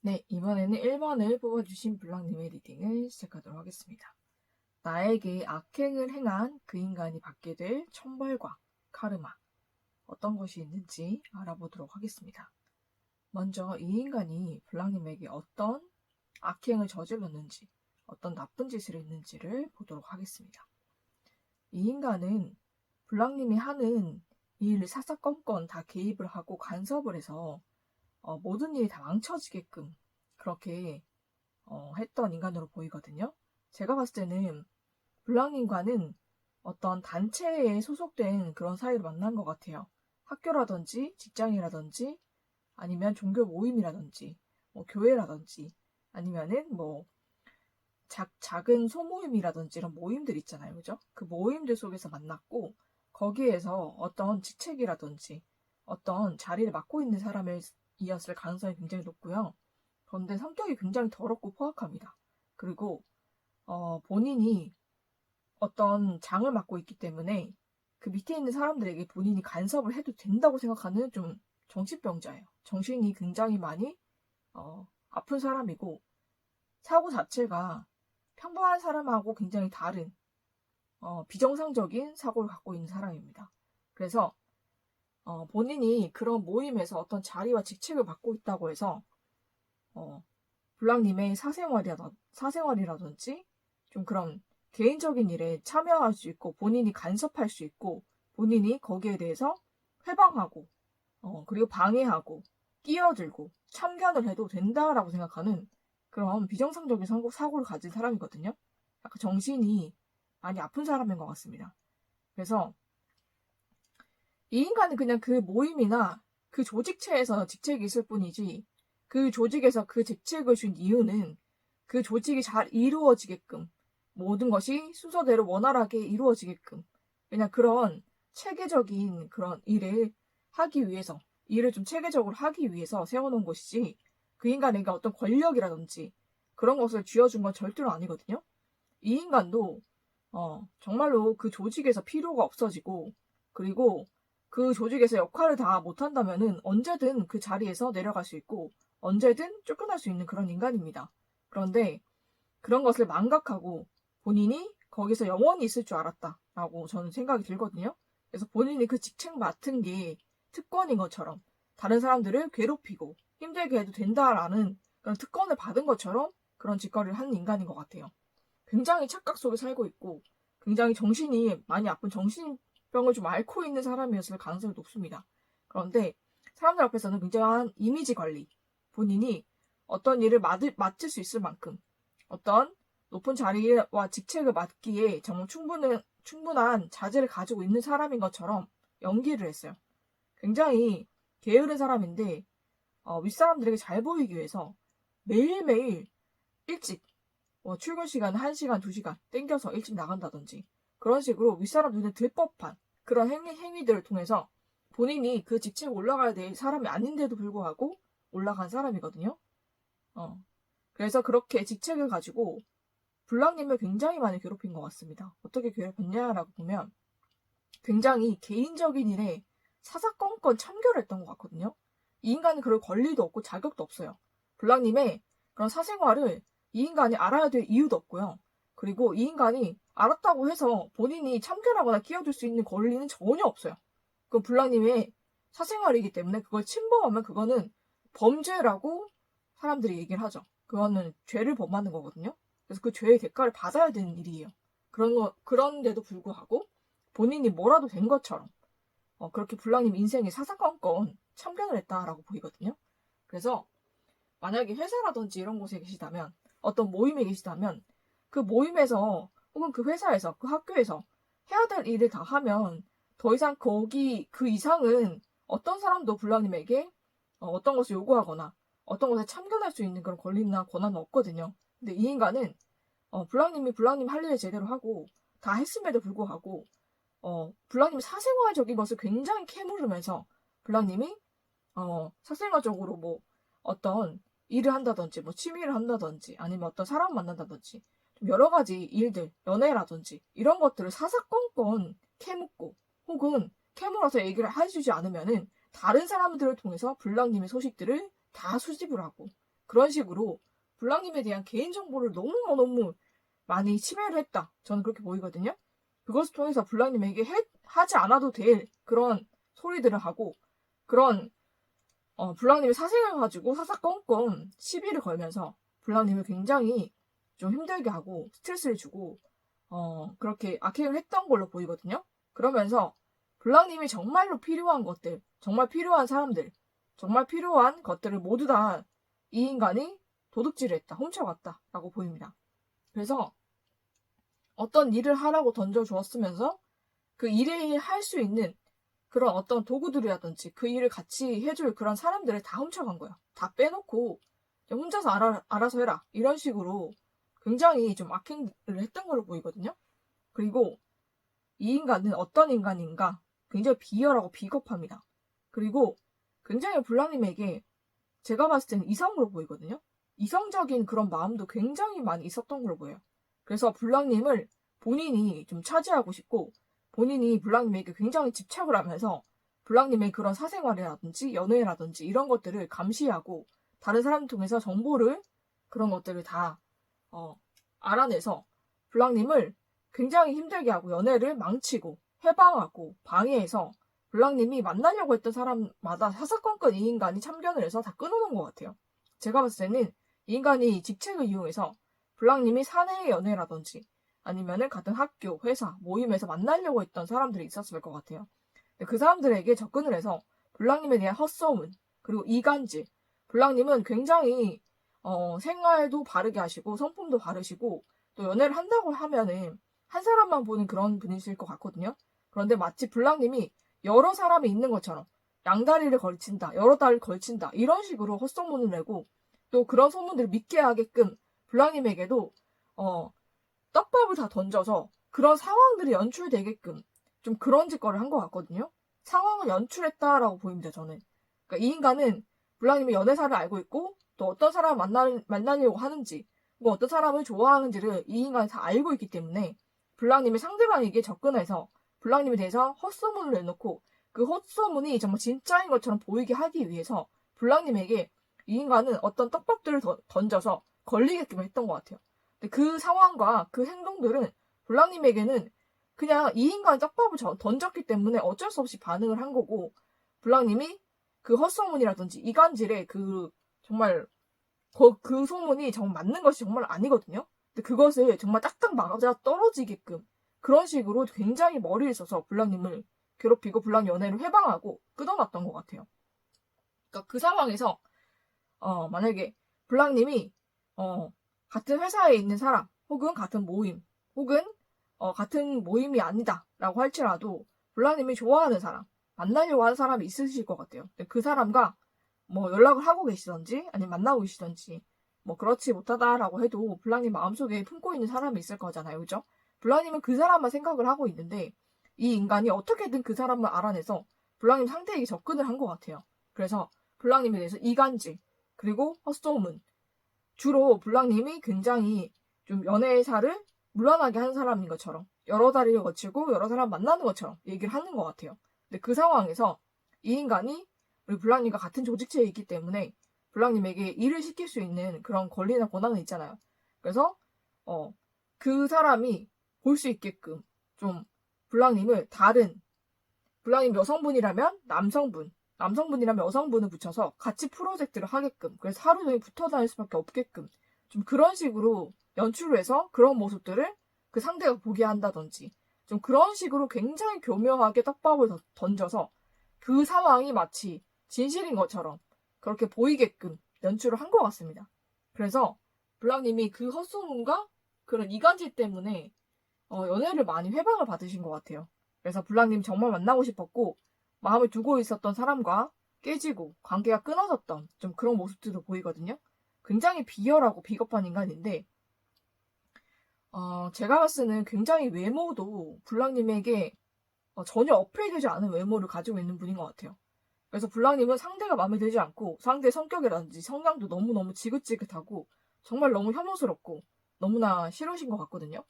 네, 이번에는 1번을 뽑아주신 블랑님의 리딩을 시작하도록 하겠습니다. 나에게 악행을 행한 그 인간이 받게 될 천벌과 카르마, 어떤 것이 있는지 알아보도록 하겠습니다. 먼저 이 인간이 블랑님에게 어떤 악행을 저질렀는지, 어떤 나쁜 짓을 했는지를 보도록 하겠습니다. 이 인간은 블랑님이 하는 일 사사건건 다 개입을 하고 간섭을 해서 모든 일이 다 망쳐지게끔 그렇게 했던 인간으로 보이거든요. 제가 봤을 때는 블랑님과는 어떤 단체에 소속된 그런 사이로 만난 것 같아요. 학교라든지 직장이라든지 아니면 종교 모임이라든지 뭐 교회라든지 아니면은 뭐 작은 소모임이라든지 이런 모임들 있잖아요. 그죠? 그 모임들 속에서 만났고 거기에서 어떤 직책이라든지 어떤 자리를 맡고 있는 사람이었을 가능성이 굉장히 높고요. 그런데 성격이 굉장히 더럽고 포악합니다. 그리고 본인이 어떤 장을 맡고 있기 때문에 그 밑에 있는 사람들에게 본인이 간섭을 해도 된다고 생각하는 좀 정신병자예요. 정신이 굉장히 많이 아픈 사람이고 사고 자체가 평범한 사람하고 굉장히 다른 비정상적인 사고를 갖고 있는 사람입니다. 그래서 본인이 그런 모임에서 어떤 자리와 직책을 맡고 있다고 해서 블랑님의 사생활이라든지 좀 그런 개인적인 일에 참여할 수 있고 본인이 간섭할 수 있고 본인이 거기에 대해서 회방하고 그리고 방해하고 끼어들고 참견을 해도 된다라고 생각하는 그런 비정상적인 사고를 가진 사람이거든요. 약간 정신이 많이 아픈 사람인 것 같습니다. 그래서 이 인간은 그냥 그 모임이나 그 조직체에서 직책이 있을 뿐이지 그 조직에서 그 직책을 준 이유는 그 조직이 잘 이루어지게끔 모든 것이 순서대로 원활하게 이루어지게끔 그냥 그런 체계적인 그런 일을 하기 위해서 일을 좀 체계적으로 하기 위해서 세워놓은 것이지 그 인간에게 어떤 권력이라든지 그런 것을 쥐어준 건 절대로 아니거든요. 이 인간도 정말로 그 조직에서 필요가 없어지고 그리고 그 조직에서 역할을 다 못한다면은 언제든 그 자리에서 내려갈 수 있고 언제든 쫓겨날 수 있는 그런 인간입니다. 그런데 그런 것을 망각하고 본인이 거기서 영원히 있을 줄 알았다라고 저는 생각이 들거든요. 그래서 본인이 그 직책 맡은 게 특권인 것처럼 다른 사람들을 괴롭히고 힘들게 해도 된다라는 그런 특권을 받은 것처럼 그런 짓거리를 하는 인간인 것 같아요. 굉장히 착각 속에 살고 있고 굉장히 정신이 많이 아픈 정신병을 좀 앓고 있는 사람이었을 가능성이 높습니다. 그런데 사람들 앞에서는 굉장한 이미지 관리, 본인이 어떤 일을 맡을 수 있을 만큼 어떤 높은 자리와 직책을 맡기에 정말 충분한 자질을 가지고 있는 사람인 것처럼 연기를 했어요. 굉장히 게으른 사람인데 윗사람들에게 잘 보이기 위해서 매일매일 일찍 출근 시간 1시간, 2시간 땡겨서 일찍 나간다든지 그런 식으로 윗사람 눈에 들 법한 그런 행위들을 통해서 본인이 그 직책에 올라가야 될 사람이 아닌데도 불구하고 올라간 사람이거든요. 그래서 그렇게 직책을 가지고 블랑님을 굉장히 많이 괴롭힌 것 같습니다. 어떻게 괴롭혔냐라고 보면 굉장히 개인적인 일에 사사건건 참교를 했던 것 같거든요. 이 인간은 그럴 권리도 없고 자격도 없어요. 블랑님의 그런 사생활을 이 인간이 알아야 될 이유도 없고요. 그리고 이 인간이 알았다고 해서 본인이 참견하거나 끼어들 수 있는 권리는 전혀 없어요. 그건 블랑님의 사생활이기 때문에 그걸 침범하면 그거는 범죄라고 사람들이 얘기를 하죠. 그거는 죄를 범하는 거거든요. 그래서 그 죄의 대가를 받아야 되는 일이에요. 그런데도 불구하고 본인이 뭐라도 된 것처럼 그렇게 블랑님 인생에 사사건건 참견을 했다라고 보이거든요. 그래서 만약에 회사라든지 이런 곳에 계시다면 어떤 모임에 계시다면 그 모임에서 혹은 그 회사에서 그 학교에서 해야 될 일을 다 하면 더 이상 거기 그 이상은 어떤 사람도 블랑님에게 어떤 것을 요구하거나 어떤 것에 참견할 수 있는 그런 권리나 권한은 없거든요. 근데 이 인간은 블랑님이 블랑님 할 일을 제대로 하고 다 했음에도 불구하고 블랑님이 사생활적인 것을 굉장히 캐물으면서 블랑님이 사생활적으로 뭐 어떤 일을 한다든지 뭐 취미를 한다든지 아니면 어떤 사람 만난다든지 좀 여러 가지 일들 연애라든지 이런 것들을 사사건건 캐묻고 혹은 캐물어서 얘기를 해주지 않으면은 다른 사람들을 통해서 블랑님의 소식들을 다 수집을 하고 그런 식으로 블랑님에 대한 개인정보를 너무너무 많이 침해를 했다. 저는 그렇게 보이거든요. 그것을 통해서 블랑님에게 하지 않아도 될 그런 소리들을 하고 그런 블랑님의 사생을 가지고 사사건건 시비를 걸면서 블랑님을 굉장히 좀 힘들게 하고 스트레스를 주고 그렇게 악행을 했던 걸로 보이거든요. 그러면서 블랑님이 정말로 필요한 것들, 정말 필요한 사람들, 정말 필요한 것들을 모두 다 이 인간이 도둑질을 했다, 훔쳐갔다 라고 보입니다. 그래서 어떤 일을 하라고 던져주었으면서 그 일에 할 수 있는 그런 어떤 도구들이라든지 그 일을 같이 해줄 그런 사람들을 다 훔쳐간 거야. 다 빼놓고 혼자서 알아서 해라. 이런 식으로 굉장히 좀 악행을 했던 걸로 보이거든요. 그리고 이 인간은 어떤 인간인가? 굉장히 비열하고 비겁합니다. 그리고 굉장히 블랑님에게 제가 봤을 때는 이성으로 보이거든요. 이성적인 그런 마음도 굉장히 많이 있었던 걸로 보여요. 그래서 블랑님을 본인이 좀 차지하고 싶고 본인이 블랑님에게 굉장히 집착을 하면서 블랑님의 그런 사생활이라든지 연애라든지 이런 것들을 감시하고 다른 사람 통해서 정보를 그런 것들을 다 알아내서 블랑님을 굉장히 힘들게 하고 연애를 망치고 해방하고 방해해서 블랑님이 만나려고 했던 사람마다 사사건건 이 인간이 참견을 해서 다 끊어놓은 것 같아요. 제가 봤을 때는 이 인간이 직책을 이용해서 블랑님이 사내의 연애라든지 아니면은 같은 학교, 회사, 모임에서 만나려고 했던 사람들이 있었을 것 같아요. 그 사람들에게 접근을 해서 블랑님에 대한 헛소문, 그리고 이간질, 블랑님은 굉장히 생활도 바르게 하시고 성품도 바르시고 또 연애를 한다고 하면은 한 사람만 보는 그런 분이실 것 같거든요. 그런데 마치 블랑님이 여러 사람이 있는 것처럼 양다리를 걸친다, 여러 다리를 걸친다 이런 식으로 헛소문을 내고 또 그런 소문들을 믿게 하게끔 블랑님에게도 떡밥을 다 던져서 그런 상황들이 연출되게끔 좀 그런 짓거리를 한 것 같거든요. 상황을 연출했다라고 보입니다, 저는. 그러니까 이 인간은 블랑님의 연애사를 알고 있고 또 어떤 사람을 만나려고 하는지 뭐 어떤 사람을 좋아하는지를 이 인간이 다 알고 있기 때문에 블랑님의 상대방에게 접근해서 블랑님에 대해서 헛소문을 내놓고 그 헛소문이 정말 진짜인 것처럼 보이게 하기 위해서 블랑님에게 이 인간은 어떤 떡밥들을 던져서 걸리게끔 했던 것 같아요. 근데 그 상황과 그 행동들은 블랑님에게는 그냥 이 인간이 떡밥을 던졌기 때문에 어쩔 수 없이 반응을 한 거고 블랑님이 그 헛소문이라든지 이간질에 정말 그 소문이 정말 맞는 것이 정말 아니거든요. 근데 그것을 정말 딱딱 맞아 떨어지게끔 그런 식으로 굉장히 머리를 써서 블랑님을 괴롭히고 블랑 연애를 회방하고 끊어놨던 것 같아요. 그러니까 그 상황에서 만약에 블랑님이 같은 회사에 있는 사람 혹은 같은 모임 혹은 같은 모임이 아니다라고 할지라도 블랑님이 좋아하는 사람 만나려고 하는 사람이 있으실 것 같아요. 그 사람과 뭐 연락을 하고 계시던지 아니면 만나고 계시던지 뭐 그렇지 못하다라고 해도 블랑님 마음속에 품고 있는 사람이 있을 거잖아요. 그죠? 블랑님은 그 사람만 생각을 하고 있는데 이 인간이 어떻게든 그 사람을 알아내서 블랑님 상대에게 접근을 한 것 같아요. 그래서 블랑님에 대해서 이간질 그리고 헛소문 주로 블랑님이 굉장히 좀 연애사를 물러나게 하는 사람인 것처럼 여러 다리를 거치고 여러 사람 만나는 것처럼 얘기를 하는 것 같아요. 근데 그 상황에서 이 인간이 우리 블랑님과 같은 조직체에 있기 때문에 블랑님에게 일을 시킬 수 있는 그런 권리나 권한은 있잖아요. 그래서 그 사람이 볼 수 있게끔 좀 블랑님을 블랑님 여성분이라면 남성분이라면 여성분을 붙여서 같이 프로젝트를 하게끔 그래서 하루 종일 붙어 다닐 수밖에 없게끔 좀 그런 식으로 연출을 해서 그런 모습들을 그 상대가 보게 한다든지 좀 그런 식으로 굉장히 교묘하게 떡밥을 던져서 그 상황이 마치 진실인 것처럼 그렇게 보이게끔 연출을 한 것 같습니다. 그래서 블랑님이 그 헛소문과 그런 이간질 때문에 연애를 많이 회방을 받으신 것 같아요. 그래서 블랑님 정말 만나고 싶었고 마음을 두고 있었던 사람과 깨지고 관계가 끊어졌던 좀 그런 모습들도 보이거든요. 굉장히 비열하고 비겁한 인간인데 제가 봤을 때는 굉장히 외모도 블랑님에게 전혀 어필되지 않은 외모를 가지고 있는 분인 것 같아요. 그래서 블랑님은 상대가 마음에 들지 않고 상대의 성격이라든지 성향도 너무너무 지긋지긋하고 정말 너무 혐오스럽고 너무나 싫으신 것 같거든요.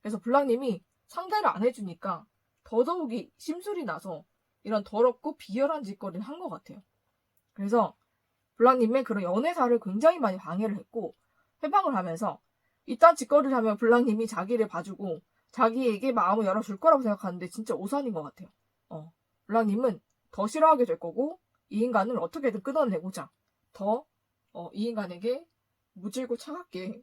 그래서 블랑님이 상대를 안 해주니까 더더욱이 심술이 나서 이런 더럽고 비열한 짓거리를 한 것 같아요. 그래서 블랑님의 그런 연애사를 굉장히 많이 방해를 했고 해방을 하면서 이딴 짓거리를 하면 블랑님이 자기를 봐주고 자기에게 마음을 열어줄 거라고 생각하는데 진짜 오산인 것 같아요. 블랑님은 더 싫어하게 될 거고 이 인간을 어떻게든 끊어내고자 더 이 인간에게 무질고 차갑게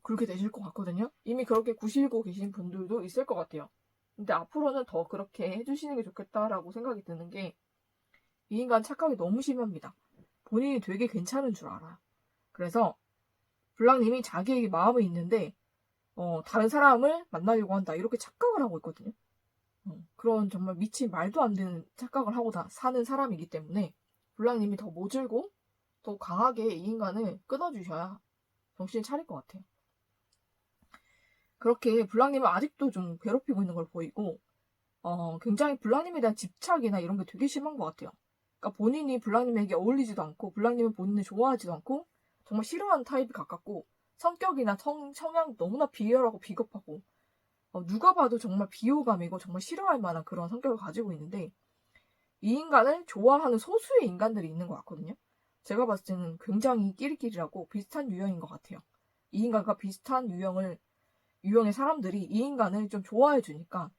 굴게 되실 것 같거든요. 이미 그렇게 구시고 계신 분들도 있을 것 같아요. 근데 앞으로는 더 그렇게 해주시는 게 좋겠다라고 생각이 드는 게 이 인간 착각이 너무 심합니다. 본인이 되게 괜찮은 줄 알아요. 그래서 블랑님이 자기에게 마음이 있는데 다른 사람을 만나려고 한다 이렇게 착각을 하고 있거든요. 그런 정말 미친 말도 안 되는 착각을 하고 사는 사람이기 때문에 블랑님이 더 모질고 더 강하게 이 인간을 끊어주셔야 정신이 차릴 것 같아요. 그렇게 블랑님을 아직도 좀 괴롭히고 있는 걸 보이고 굉장히 블랑님에 대한 집착이나 이런 게 되게 심한 것 같아요. 그러니까 본인이 블랑님에게 어울리지도 않고 블랑님은 본인을 좋아하지도 않고 정말 싫어하는 타입이 가깝고 성격이나 성향 너무나 비열하고 비겁하고 누가 봐도 정말 비호감이고 정말 싫어할 만한 그런 성격을 가지고 있는데 이 인간을 좋아하는 소수의 인간들이 있는 것 같거든요. 제가 봤을 때는 굉장히 끼리끼리라고 비슷한 유형인 것 같아요. 이 인간과 비슷한 유형의 사람들이 이 인간을 좀 좋아해 주니까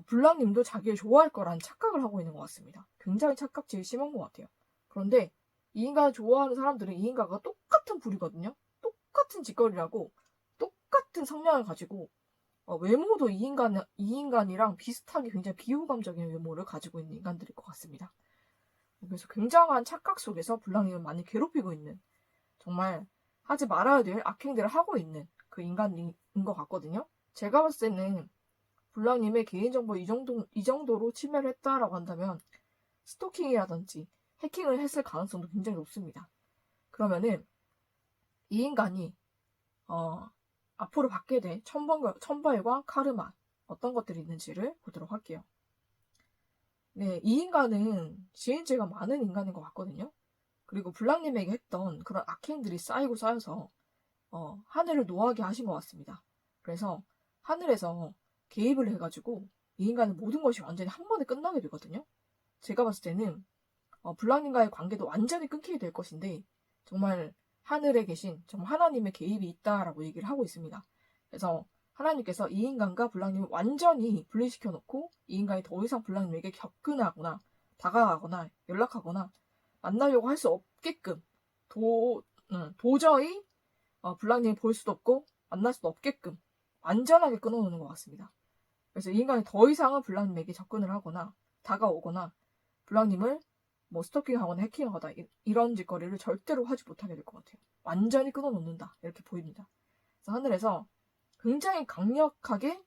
블랑님도 자기를 좋아할 거라는 착각을 하고 있는 것 같습니다. 굉장히 착각질이 심한 것 같아요. 그런데 이 인간을 좋아하는 사람들은 이 인간과 똑같은 부류거든요. 똑같은 짓거리라고 똑같은 성향을 가지고 외모도 이 인간이랑 비슷하게 굉장히 비호감적인 외모를 가지고 있는 인간들일 것 같습니다. 그래서 굉장한 착각 속에서 블랑님을 많이 괴롭히고 있는 정말 하지 말아야 될 악행들을 하고 있는 그 인간인 것 같거든요. 제가 봤을 때는 블랑님의 개인정보 이 정도로 침해를 했다라고 한다면 스토킹이라든지 해킹을 했을 가능성도 굉장히 높습니다. 그러면은 이 인간이 앞으로 받게 될 천벌과 카르마 어떤 것들이 있는지를 보도록 할게요. 네, 이 인간은 지인죄가 많은 인간인 것 같거든요. 그리고 블랑님에게 했던 그런 악행들이 쌓이고 쌓여서 하늘을 노하게 하신 것 같습니다. 그래서 하늘에서 개입을 해가지고 이 인간은 모든 것이 완전히 한 번에 끝나게 되거든요. 제가 봤을 때는 블랑님과의 관계도 완전히 끊기게 될 것인데 정말 하늘에 계신 정말 하나님의 개입이 있다라고 얘기를 하고 있습니다. 그래서 하나님께서 이 인간과 블랑님을 완전히 분리시켜 놓고 이 인간이 더 이상 블랑님에게 접근하거나 다가가거나 연락하거나 만나려고 할 수 없게끔 도저히 블랑님을 볼 수도 없고 만날 수도 없게끔 완전하게 끊어놓는 것 같습니다. 그래서 이 인간이 더 이상은 블랑님에게 접근을 하거나 다가오거나 블랑님을 뭐 스토킹하거나 해킹하거나 이런 짓거리를 절대로 하지 못하게 될 것 같아요. 완전히 끊어놓는다 이렇게 보입니다. 그래서 하늘에서 굉장히 강력하게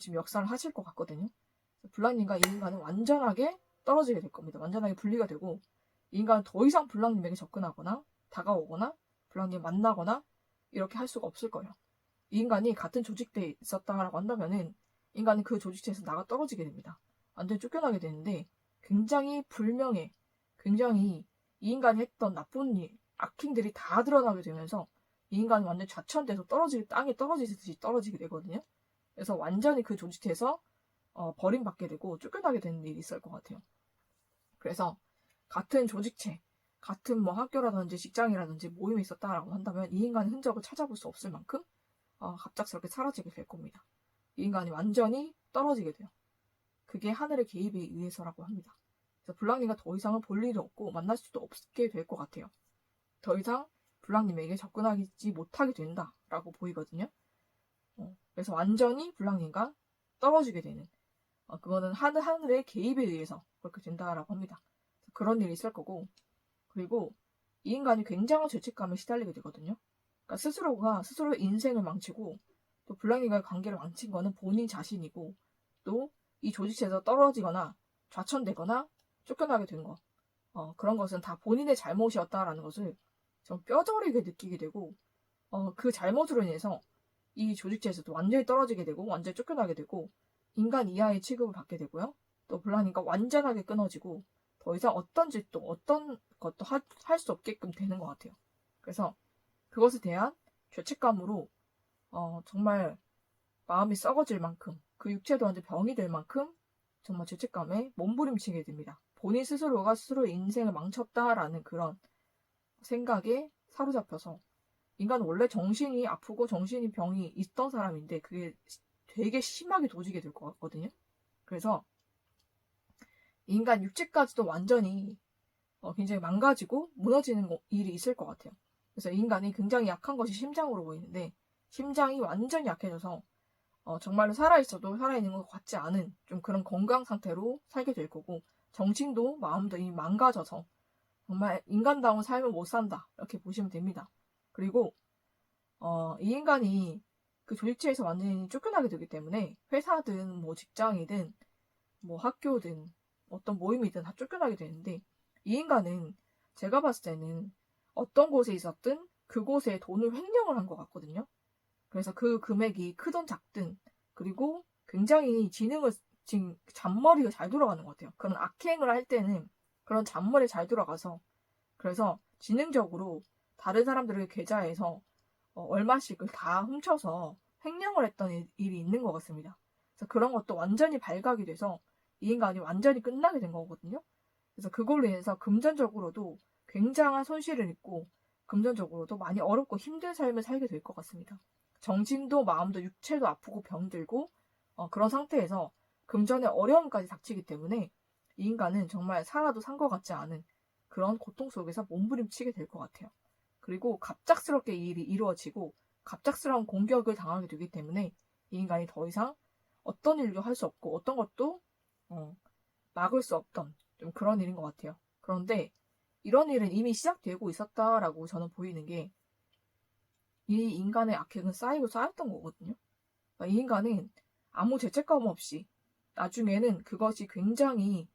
지금 역사를 하실 것 같거든요. 블랑님과 이 인간은 완전하게 떨어지게 될 겁니다. 완전하게 분리가 되고 이 인간은 더 이상 블랑님에게 접근하거나 다가오거나 블랑님 만나거나 이렇게 할 수가 없을 거예요. 이 인간이 같은 조직대에 있었다라고 한다면은 인간은 그 조직체에서 나가 떨어지게 됩니다. 완전히 쫓겨나게 되는데 굉장히 불명예, 굉장히 이 인간이 했던 나쁜 일, 악행들이 다 드러나게 되면서 이 인간은 완전 좌천돼서 땅에 떨어지듯이 떨어지게 되거든요. 그래서 완전히 그 조직체에서 버림받게 되고 쫓겨나게 되는 일이 있을 것 같아요. 그래서 같은 조직체, 같은 뭐 학교라든지 직장이라든지 모임이 있었다라고 한다면 이 인간의 흔적을 찾아볼 수 없을 만큼 갑작스럽게 사라지게 될 겁니다. 이 인간이 완전히 떨어지게 돼요. 그게 하늘의 개입에 의해서라고 합니다. 그래서 블랑님과 더 이상은 볼 일이 없고 만날 수도 없게 될 것 같아요. 더 이상 블랑님에게 접근하지 못하게 된다라고 보이거든요. 그래서 완전히 블랑님과 떨어지게 되는 그거는 하늘의 개입에 의해서 그렇게 된다라고 합니다. 그런 일이 있을 거고 그리고 이 인간이 굉장한 죄책감에 시달리게 되거든요. 그러니까 스스로가 스스로의 인생을 망치고 또 블랑님과의 관계를 망친 거는 본인 자신이고 또 이 조직체에서 떨어지거나 좌천되거나 쫓겨나게 된 거. 그런 것은 다 본인의 잘못이었다라는 것을 좀 뼈저리게 느끼게 되고 그 잘못으로 인해서 이 조직체에서도 완전히 떨어지게 되고 완전히 쫓겨나게 되고 인간 이하의 취급을 받게 되고요. 또 블랑님과 완전하게 끊어지고 더 이상 어떤 짓도 어떤 것도 할 수 없게끔 되는 것 같아요. 그래서 그것에 대한 죄책감으로 정말 마음이 썩어질 만큼 그 육체도 완전 병이 될 만큼 정말 죄책감에 몸부림치게 됩니다. 본인 스스로가 스스로의 인생을 망쳤다라는 그런 생각에 사로잡혀서 인간은 원래 정신이 아프고 정신이 병이 있던 사람인데 그게 되게 심하게 도지게 될 것 같거든요. 그래서 인간 육체까지도 완전히 굉장히 망가지고 무너지는 일이 있을 것 같아요. 그래서 인간이 굉장히 약한 것이 심장으로 보이는데 심장이 완전히 약해져서 정말로 살아있어도 살아있는 것 같지 않은 좀 그런 건강 상태로 살게 될 거고 정신도 마음도 이미 망가져서 정말 인간다운 삶을 못 산다 이렇게 보시면 됩니다. 그리고 이 인간이 그 조직체에서 완전히 쫓겨나게 되기 때문에 회사든 뭐 직장이든 뭐 학교든 어떤 모임이든 다 쫓겨나게 되는데 이 인간은 제가 봤을 때는 어떤 곳에 있었든 그곳에 돈을 횡령을 한 것 같거든요. 그래서 그 금액이 크든 작든 그리고 굉장히 지금 잔머리가 잘 돌아가는 것 같아요. 그런 악행을 할 때는 그런 잔머리 잘 돌아가서 그래서 지능적으로 다른 사람들의 계좌에서 얼마씩을 다 훔쳐서 횡령을 했던 일이 있는 것 같습니다. 그래서 그런 것도 완전히 발각이 돼서 이 인간이 완전히 끝나게 된 거거든요. 그래서 그걸로 인해서 금전적으로도 굉장한 손실을 입고 금전적으로도 많이 어렵고 힘든 삶을 살게 될 것 같습니다. 정신도 마음도 육체도 아프고 병들고 그런 상태에서 금전의 어려움까지 닥치기 때문에 이 인간은 정말 살아도 산 것 같지 않은 그런 고통 속에서 몸부림치게 될 것 같아요. 그리고 갑작스럽게 이 일이 이루어지고 갑작스러운 공격을 당하게 되기 때문에 이 인간이 더 이상 어떤 일도 할 수 없고 어떤 것도 막을 수 없던 좀 그런 일인 것 같아요. 그런데 이런 일은 이미 시작되고 있었다라고 저는 보이는 게 이 인간의 악행은 쌓이고 쌓였던 거거든요. 그러니까 이 인간은 아무 죄책감 없이 나중에는 그것이 굉장히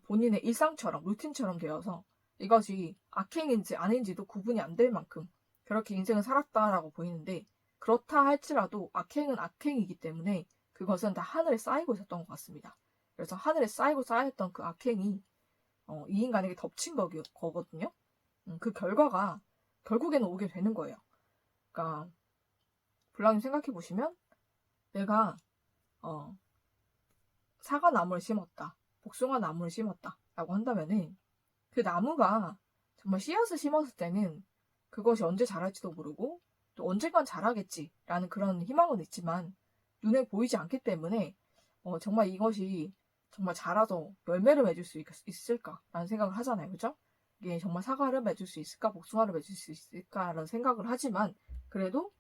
본인의 일상처럼 루틴처럼 되어서 이것이 악행인지 아닌지도 구분이 안 될 만큼 그렇게 인생을 살았다라고 보이는데 그렇다 할지라도 악행은 악행이기 때문에 그것은 다 하늘에 쌓이고 있었던 것 같습니다. 그래서 하늘에 쌓이고 쌓였던 그 악행이 이 인간에게 덮친 거거든요. 그 결과가 결국에는 오게 되는 거예요. 그러니까 불량님 생각해 보시면 내가 사과 나무를 심었다, 복숭아 나무를 심었다라고 한다면은 그 나무가 정말 씨앗을 심었을 때는 그것이 언제 자랄지도 모르고 또 언젠간 자라겠지라는 그런 희망은 있지만 눈에 보이지 않기 때문에 정말 이것이 정말 자라서 열매를 맺을 수 있을까라는 생각을 하잖아요. 그죠? 이게 정말 사과를 맺을 수 있을까, 복숭아를 맺을 수 있을까라는 생각을 하지만 그래도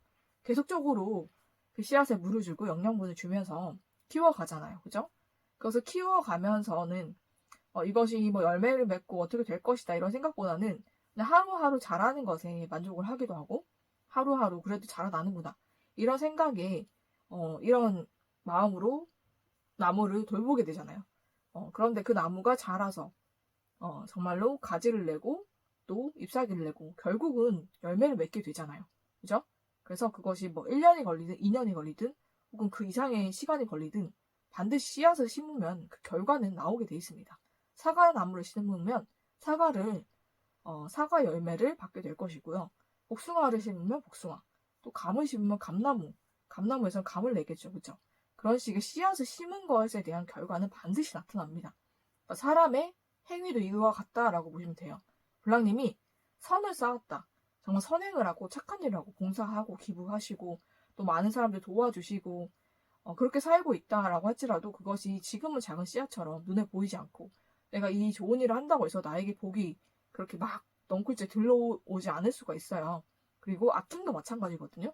계속적으로 그 씨앗에 물을 주고 영양분을 주면서 키워가잖아요. 그죠? 그래서 키워가면서는 이것이 뭐 열매를 맺고 어떻게 될 것이다 이런 생각보다는 그냥 하루하루 자라는 것에 만족을 하기도 하고 하루하루 그래도 자라나는구나 이런 생각에 이런 마음으로 나무를 돌보게 되잖아요. 그런데 그 나무가 자라서 정말로 가지를 내고 또 잎사귀를 내고 결국은 열매를 맺게 되잖아요. 그죠? 그래서 그것이 뭐 1년이 걸리든 2년이 걸리든 혹은 그 이상의 시간이 걸리든 반드시 씨앗을 심으면 그 결과는 나오게 돼 있습니다. 사과 나무를 심으면 사과 열매를 받게 될 것이고요. 복숭아를 심으면 복숭아, 또 감을 심으면 감나무에서는 감을 내겠죠. 그죠? 그런 식의 씨앗을 심은 것에 대한 결과는 반드시 나타납니다. 그러니까 사람의 행위도 이와 같다라고 보시면 돼요. 블랑님이 선을 쌓았다. 정말 선행을 하고 착한 일을 하고 봉사하고 기부하시고 또 많은 사람들 도와주시고 그렇게 살고 있다라고 할지라도 그것이 지금은 작은 씨앗처럼 눈에 보이지 않고 내가 이 좋은 일을 한다고 해서 나에게 복이 그렇게 막 넝쿨째 들러오지 않을 수가 있어요. 그리고 악행도 마찬가지거든요.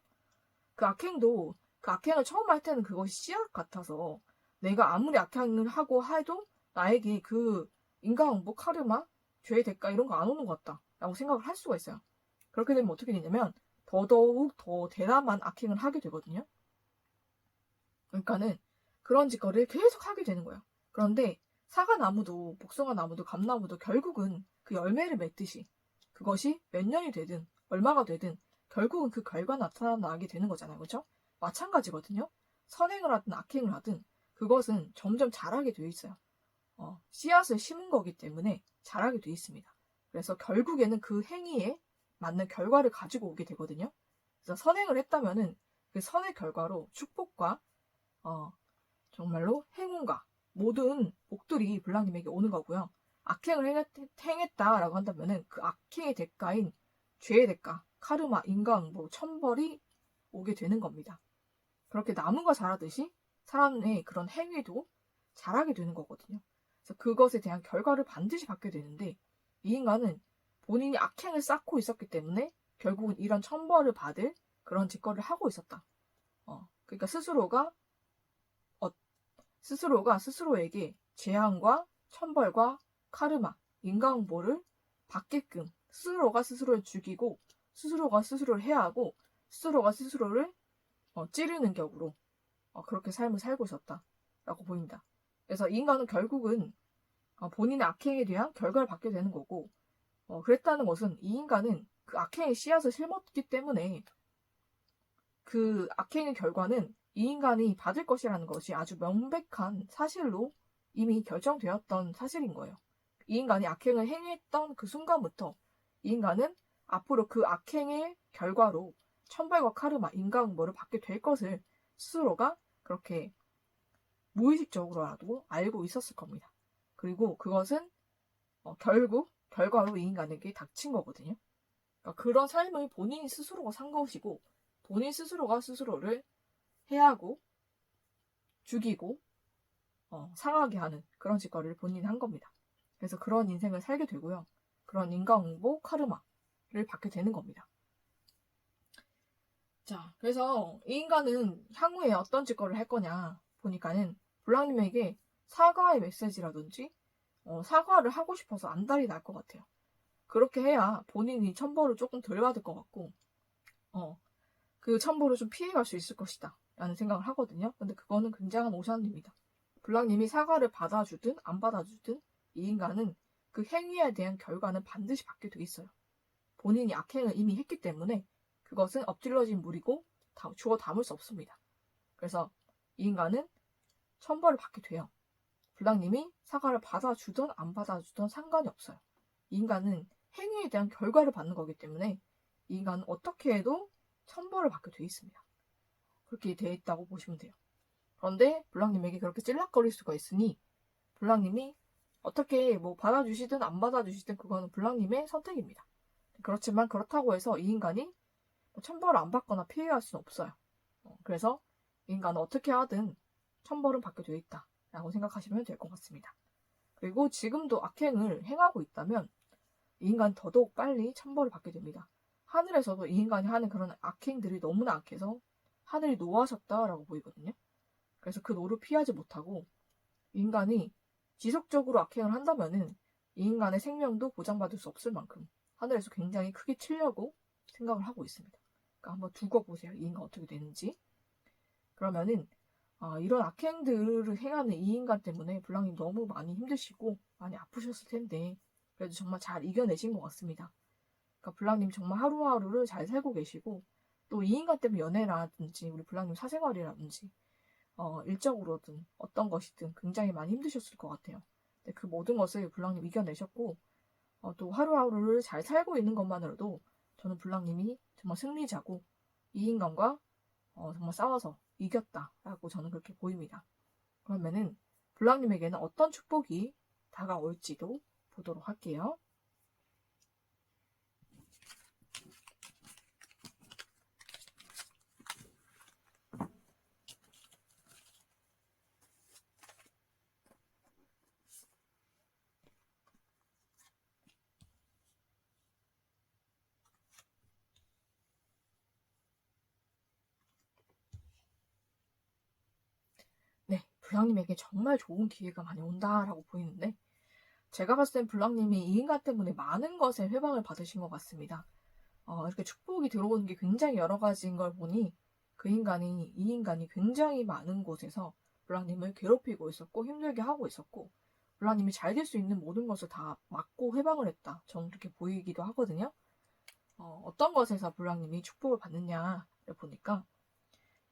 그 악행을 처음 할 때는 그것이 씨앗 같아서 내가 아무리 악행을 하고 해도 나에게 그 인과응보, 카르마, 죄의 대가 이런 거 안 오는 것 같다라고 생각을 할 수가 있어요. 그렇게 되면 어떻게 되냐면 더더욱 더 대담한 악행을 하게 되거든요. 그러니까는 그런 짓거리를 계속 하게 되는 거예요. 그런데 사과나무도 복숭아나무도 감나무도 결국은 그 열매를 맺듯이 그것이 몇 년이 되든 얼마가 되든 결국은 그 결과 나타나게 되는 거잖아요. 그렇죠? 마찬가지거든요. 선행을 하든 악행을 하든 그것은 점점 자라게 돼 있어요. 씨앗을 심은 거기 때문에 자라게 돼 있습니다. 그래서 결국에는 그 행위에 맞는 결과를 가지고 오게 되거든요. 그래서 선행을 했다면은 그 선의 결과로 축복과 정말로 행운과 모든 복들이 블랑님에게 오는 거고요. 악행을 행했다라고 한다면은 그 악행의 대가인 죄의 대가, 카르마, 인과응보, 천벌이 오게 되는 겁니다. 그렇게 나무가 자라듯이 사람의 그런 행위도 자라게 되는 거거든요. 그래서 그것에 대한 결과를 반드시 받게 되는데 이 인간은 본인이 악행을 쌓고 있었기 때문에 결국은 이런 천벌을 받을 그런 짓거리를 하고 있었다. 그러니까 스스로가 스스로에게 재앙과 천벌과 카르마, 인과응보를 받게끔 스스로가 스스로를 죽이고 스스로가 스스로를 해하고 스스로가 스스로를 찌르는 격으로 그렇게 삶을 살고 있었다라고 보입니다. 그래서 이 인간은 결국은 본인의 악행에 대한 결과를 받게 되는 거고 그랬다는 것은 이 인간은 그 악행의 씨앗을 심었기 때문에 그 악행의 결과는 이 인간이 받을 것이라는 것이 아주 명백한 사실로 이미 결정되었던 사실인 거예요. 이 인간이 악행을 행했던 그 순간부터 이 인간은 앞으로 그 악행의 결과로 천벌과 카르마, 인과응보를 받게 될 것을 스스로가 그렇게 무의식적으로라도 알고 있었을 겁니다. 그리고 그것은 결국 결과로 이 인간에게 닥친 거거든요. 그러니까 그런 삶을 본인 스스로가 산 것이고 본인 스스로가 스스로를 해하고 죽이고 상하게 하는 그런 짓거리를 본인이 한 겁니다. 그래서 그런 인생을 살게 되고요. 그런 인과응보, 카르마를 받게 되는 겁니다. 자, 그래서 이 인간은 향후에 어떤 짓거리를 할 거냐 보니까는 블랑님에게 사과의 메시지라든지 사과를 하고 싶어서 안달이 날 것 같아요. 그렇게 해야 본인이 천벌을 조금 덜 받을 것 같고 그 천벌을 좀 피해갈 수 있을 것이다 라는 생각을 하거든요. 근데 그거는 굉장한 오산입니다. 블랑님이 사과를 받아주든 안 받아주든 이 인간은 그 행위에 대한 결과는 반드시 받게 돼 있어요. 본인이 악행을 이미 했기 때문에 그것은 엎질러진 물이고 주워 담을 수 없습니다. 그래서 이 인간은 천벌을 받게 돼요. 블랑님이 사과를 받아주든 안 받아주든 상관이 없어요. 이 인간은 행위에 대한 결과를 받는 거기 때문에 이 인간은 어떻게 해도 천벌을 받게 돼 있습니다. 그렇게 돼 있다고 보시면 돼요. 그런데 블랑님에게 그렇게 찔락거릴 수가 있으니 블랑님이 어떻게 뭐 받아주시든 안 받아주시든 그거는 블랑님의 선택입니다. 그렇지만 그렇다고 해서 이 인간이 천벌을 안 받거나 피해갈 수는 없어요. 그래서 이 인간은 어떻게 하든 천벌은 받게 되어 있다 라고 생각하시면 될 것 같습니다. 그리고 지금도 악행을 행하고 있다면 이 인간은 더더욱 빨리 천벌을 받게 됩니다. 하늘에서도 이 인간이 하는 그런 악행들이 너무나 악해서 하늘이 노하셨다라고 보이거든요. 그래서 그 노를 피하지 못하고 인간이 지속적으로 악행을 한다면은 이 인간의 생명도 보장받을 수 없을 만큼 하늘에서 굉장히 크게 치려고 생각을 하고 있습니다. 그러니까 한번 두고 보세요. 이 인간 어떻게 되는지. 그러면은 이런 악행들을 행하는 이 인간 때문에 블랑님 너무 많이 힘드시고 많이 아프셨을 텐데 그래도 정말 잘 이겨내신 것 같습니다. 그러니까 블랑님 정말 하루하루를 잘 살고 계시고 또 이 인간 때문에 연애라든지 우리 블랑님 사생활이라든지 일적으로든 어떤 것이든 굉장히 많이 힘드셨을 것 같아요. 근데 그 모든 것을 블랑님 이겨내셨고 또 하루하루를 잘 살고 있는 것만으로도 저는 블랑님이 정말 승리자고 이 인간과 정말 싸워서 이겼다라고 저는 그렇게 보입니다. 그러면은 블랑님에게는 어떤 축복이 다가올지도 보도록 할게요. 네, 블랑님에게 정말 좋은 기회가 많이 온다라고 보이는데 제가 봤을 땐 블랑님이 이 인간 때문에 많은 것에 회방을 받으신 것 같습니다. 이렇게 축복이 들어오는 게 굉장히 여러 가지인 걸 보니 이 인간이 굉장히 많은 곳에서 블랑님을 괴롭히고 있었고 힘들게 하고 있었고 블랑님이 잘 될 수 있는 모든 것을 다 막고 회방을 했다. 저는 그렇게 보이기도 하거든요. 어떤 것에서 블랑님이 축복을 받느냐를 보니까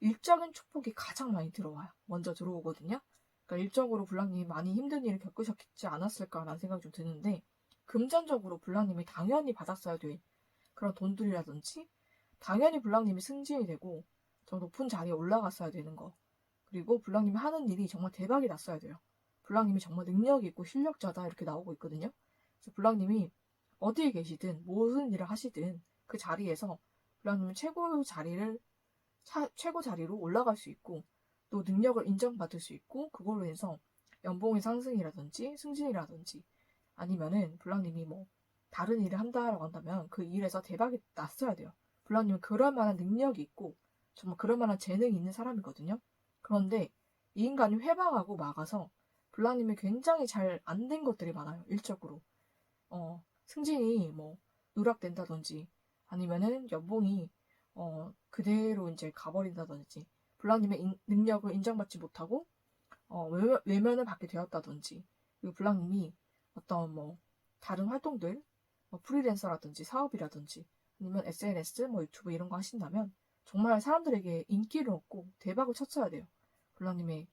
일적인 축복이 가장 많이 들어와요. 먼저 들어오거든요. 그러니까 일적으로 블랑님이 많이 힘든 일을 겪으셨지 않았을까라는 생각이 좀 드는데 금전적으로 블랑님이 당연히 받았어야 될 그런 돈들이라든지 당연히 블랑님이 승진이 되고 더 높은 자리에 올라갔어야 되는 거 그리고 블랑님이 하는 일이 정말 대박이 났어야 돼요. 블랑님이 정말 능력이 있고 실력자다 이렇게 나오고 있거든요. 그래서 블랑님이 어디에 계시든 무슨 일을 하시든 그 자리에서 블랑님은 최고 자리로 올라갈 수 있고 또 능력을 인정받을 수 있고 그걸로 해서 연봉의 상승이라든지 승진이라든지 아니면은 블랑님이 뭐 다른 일을 한다라고 한다면 그 일에서 대박이 났어야 돼요. 블랑님은 그럴 만한 능력이 있고 정말 그럴 만한 재능이 있는 사람이거든요. 그런데 이 인간이 회방하고 막아서 블랑님이 굉장히 잘 안 된 것들이 많아요. 일적으로. 승진이 뭐 누락된다든지 아니면은 연봉이 그대로 이제 가버린다든지 블랑님의 능력을 인정받지 못하고 외면을 받게 되었다든지 그리고 블랑님이 어떤 뭐 다른 활동들 뭐 프리랜서라든지 사업이라든지 아니면 SNS 뭐 유튜브 이런 거 하신다면 정말 사람들에게 인기를 얻고 대박을 쳤어야 돼요. 블랑님의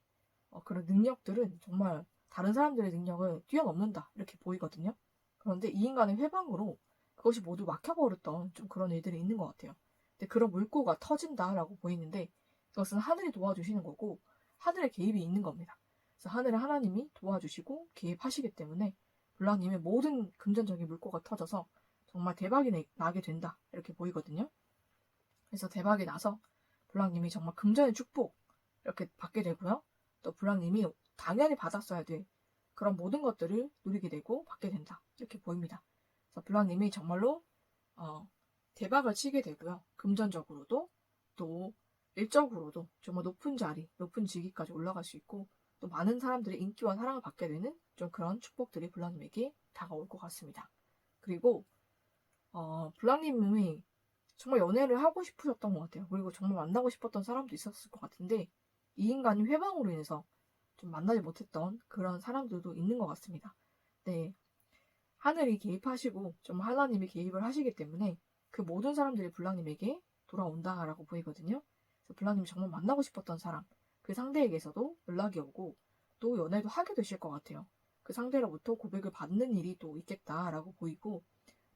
그런 능력들은 정말 다른 사람들의 능력을 뛰어넘는다 이렇게 보이거든요. 그런데 이 인간의 회방으로 그것이 모두 막혀버렸던 좀 그런 일들이 있는 것 같아요. 근데 그런 물꼬가 터진다라고 보이는데 이것은 하늘이 도와주시는 거고 하늘의 개입이 있는 겁니다. 그래서 하늘의 하나님이 도와주시고 개입하시기 때문에 블랑님의 모든 금전적인 물꼬가 터져서 정말 대박이 나게 된다 이렇게 보이거든요. 그래서 대박이 나서 블랑님이 정말 금전의 축복 이렇게 받게 되고요. 또 블랑님이 당연히 받았어야 돼. 그런 모든 것들을 누리게 되고 받게 된다. 이렇게 보입니다. 그래서 블랑님이 정말로 대박을 치게 되고요. 금전적으로도 또 일적으로도 정말 높은 자리, 높은 직위까지 올라갈 수 있고 또 많은 사람들의 인기와 사랑을 받게 되는 좀 그런 축복들이 블랑님에게 다가올 것 같습니다. 그리고 블랑님이 정말 연애를 하고 싶으셨던 것 같아요. 그리고 정말 만나고 싶었던 사람도 있었을 것 같은데 이 인간이 회방으로 인해서 좀 만나지 못했던 그런 사람들도 있는 것 같습니다. 네, 하늘이 개입하시고 좀 하나님이 개입을 하시기 때문에 그 모든 사람들이 블랑님에게 돌아온다라고 보이거든요. 그래서 블랑님이 정말 만나고 싶었던 사람, 그 상대에게서도 연락이 오고 또 연애도 하게 되실 것 같아요. 그 상대로부터 고백을 받는 일이 또 있겠다라고 보이고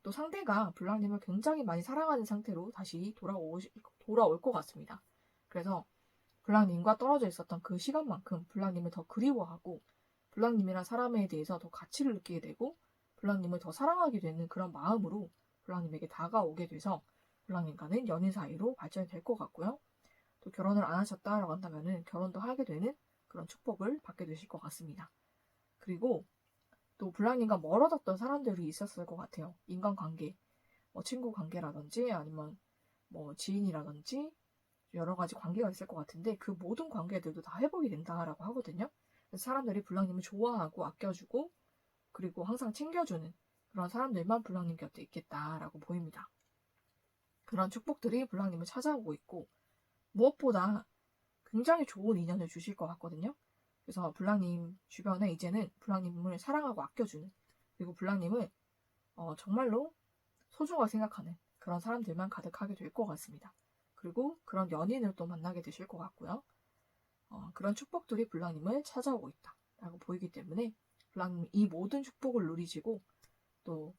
또 상대가 블랑님을 굉장히 많이 사랑하는 상태로 다시 돌아올 것 같습니다. 그래서 블랑님과 떨어져 있었던 그 시간만큼 블랑님을 더 그리워하고 블랑님이란 사람에 대해서 더 가치를 느끼게 되고 블랑님을 더 사랑하게 되는 그런 마음으로 블랑님에게 다가오게 돼서 블랑님과는 연인 사이로 발전이 될 것 같고요. 또 결혼을 안 하셨다라고 한다면 결혼도 하게 되는 그런 축복을 받게 되실 것 같습니다. 그리고 또 블랑님과 멀어졌던 사람들이 있었을 것 같아요. 인간관계, 뭐 친구 관계라든지 아니면 뭐 지인이라든지 여러 가지 관계가 있을 것 같은데 그 모든 관계들도 다 회복이 된다라고 하거든요. 그래서 사람들이 블랑님을 좋아하고 아껴주고 그리고 항상 챙겨주는 그런 사람들만 블랑님 곁에 있겠다라고 보입니다. 그런 축복들이 블랑님을 찾아오고 있고 무엇보다 굉장히 좋은 인연을 주실 것 같거든요. 그래서 블랑님 주변에 이제는 블랑님을 사랑하고 아껴주는 그리고 블랑님을 정말로 소중하게 생각하는 그런 사람들만 가득하게 될 것 같습니다. 그리고 그런 연인을 또 만나게 되실 것 같고요. 그런 축복들이 블랑님을 찾아오고 있다라고 보이기 때문에 블랑님 이 모든 축복을 누리시고 또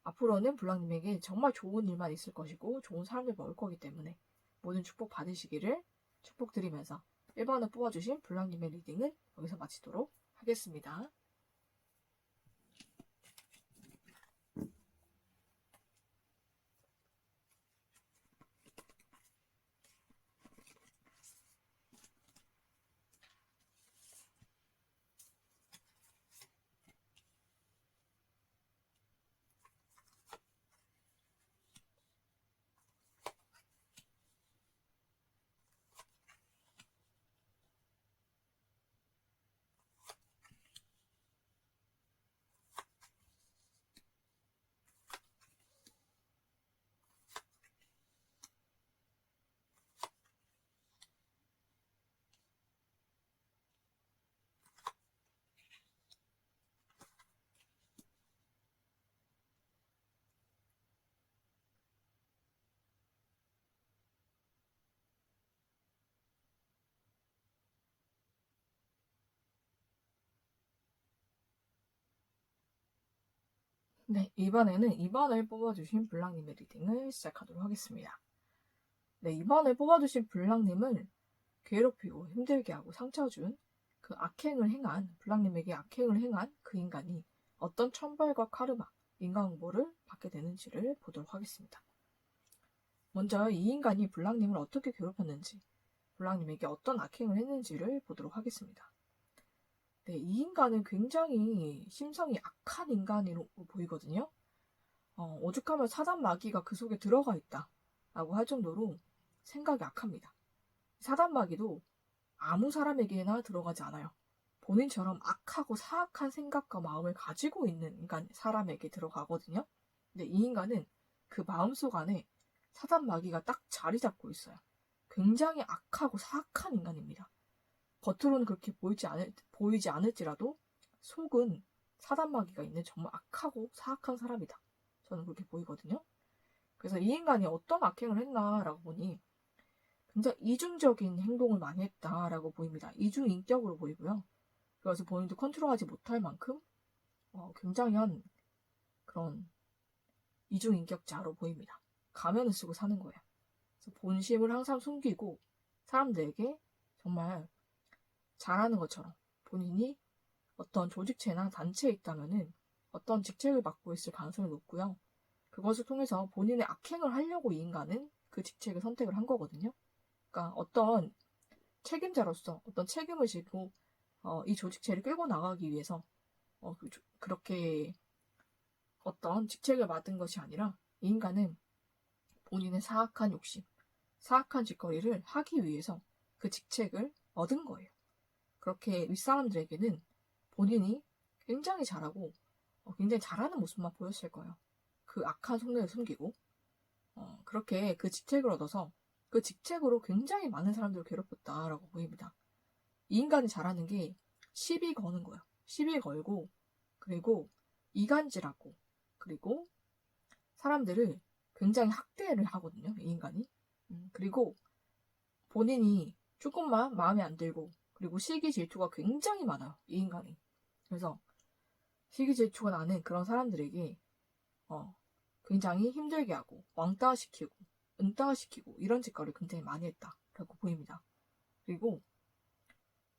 앞으로는 블랑님에게 정말 좋은 일만 있을 것이고 좋은 사람들 올 거기 때문에 모든 축복 받으시기를 축복드리면서 1번을 뽑아주신 블랑님의 리딩은 여기서 마치도록 하겠습니다. 네, 이번에는 2번을 뽑아주신 블랑님의 리딩을 시작하도록 하겠습니다. 네, 2번을 뽑아주신 블랑님을 괴롭히고 힘들게 하고 상처 준 그 블랑님에게 악행을 행한 그 인간이 어떤 천벌과 카르마, 인과응보를 받게 되는지를 보도록 하겠습니다. 먼저 이 인간이 블랑님을 어떻게 괴롭혔는지, 블랑님에게 어떤 악행을 했는지를 보도록 하겠습니다. 네, 이 인간은 굉장히 심성이 악한 인간으로 보이거든요. 오죽하면 사단 마귀가 그 속에 들어가 있다 라고 할 정도로 생각이 악합니다. 사단 마귀도 아무 사람에게나 들어가지 않아요. 본인처럼 악하고 사악한 생각과 마음을 가지고 있는 사람에게 들어가거든요. 근데 이 인간은 그 마음속 안에 사단 마귀가 딱 자리 잡고 있어요. 굉장히 악하고 사악한 인간입니다. 겉으로는 그렇게 보이지 않을지라도 속은 사단 마귀가 있는 정말 악하고 사악한 사람이다. 저는 그렇게 보이거든요. 그래서 이 인간이 어떤 악행을 했나라고 보니 굉장히 이중적인 행동을 많이 했다라고 보입니다. 이중인격으로 보이고요. 그래서 본인도 컨트롤하지 못할 만큼 굉장한 그런 이중인격자로 보입니다. 가면을 쓰고 사는 거예요. 그래서 본심을 항상 숨기고 사람들에게 정말 잘하는 것처럼 본인이 어떤 조직체나 단체에 있다면은 어떤 직책을 맡고 있을 가능성이 높고요. 그것을 통해서 본인의 악행을 하려고 이 인간은 그 직책을 선택을 한 거거든요. 그러니까 어떤 책임자로서 어떤 책임을 지고 이 조직체를 끌고 나가기 위해서 그렇게 어떤 직책을 맡은 것이 아니라 이 인간은 본인의 사악한 욕심, 사악한 짓거리를 하기 위해서 그 직책을 얻은 거예요. 그렇게 윗사람들에게는 본인이 굉장히 잘하고 굉장히 잘하는 모습만 보였을 거예요. 그 악한 속내를 숨기고 그렇게 그 직책을 얻어서 그 직책으로 굉장히 많은 사람들을 괴롭혔다라고 보입니다. 이 인간이 잘하는 게 시비 거는 거예요. 시비 걸고 그리고 이간질하고 그리고 사람들을 굉장히 학대를 하거든요. 이 인간이. 그리고 본인이 조금만 마음에 안 들고 그리고 시기 질투가 굉장히 많아요. 이 인간이. 그래서 시기 질투가 나는 그런 사람들에게 굉장히 힘들게 하고 왕따시키고 은따시키고 이런 짓거리를 굉장히 많이 했다라고 보입니다. 그리고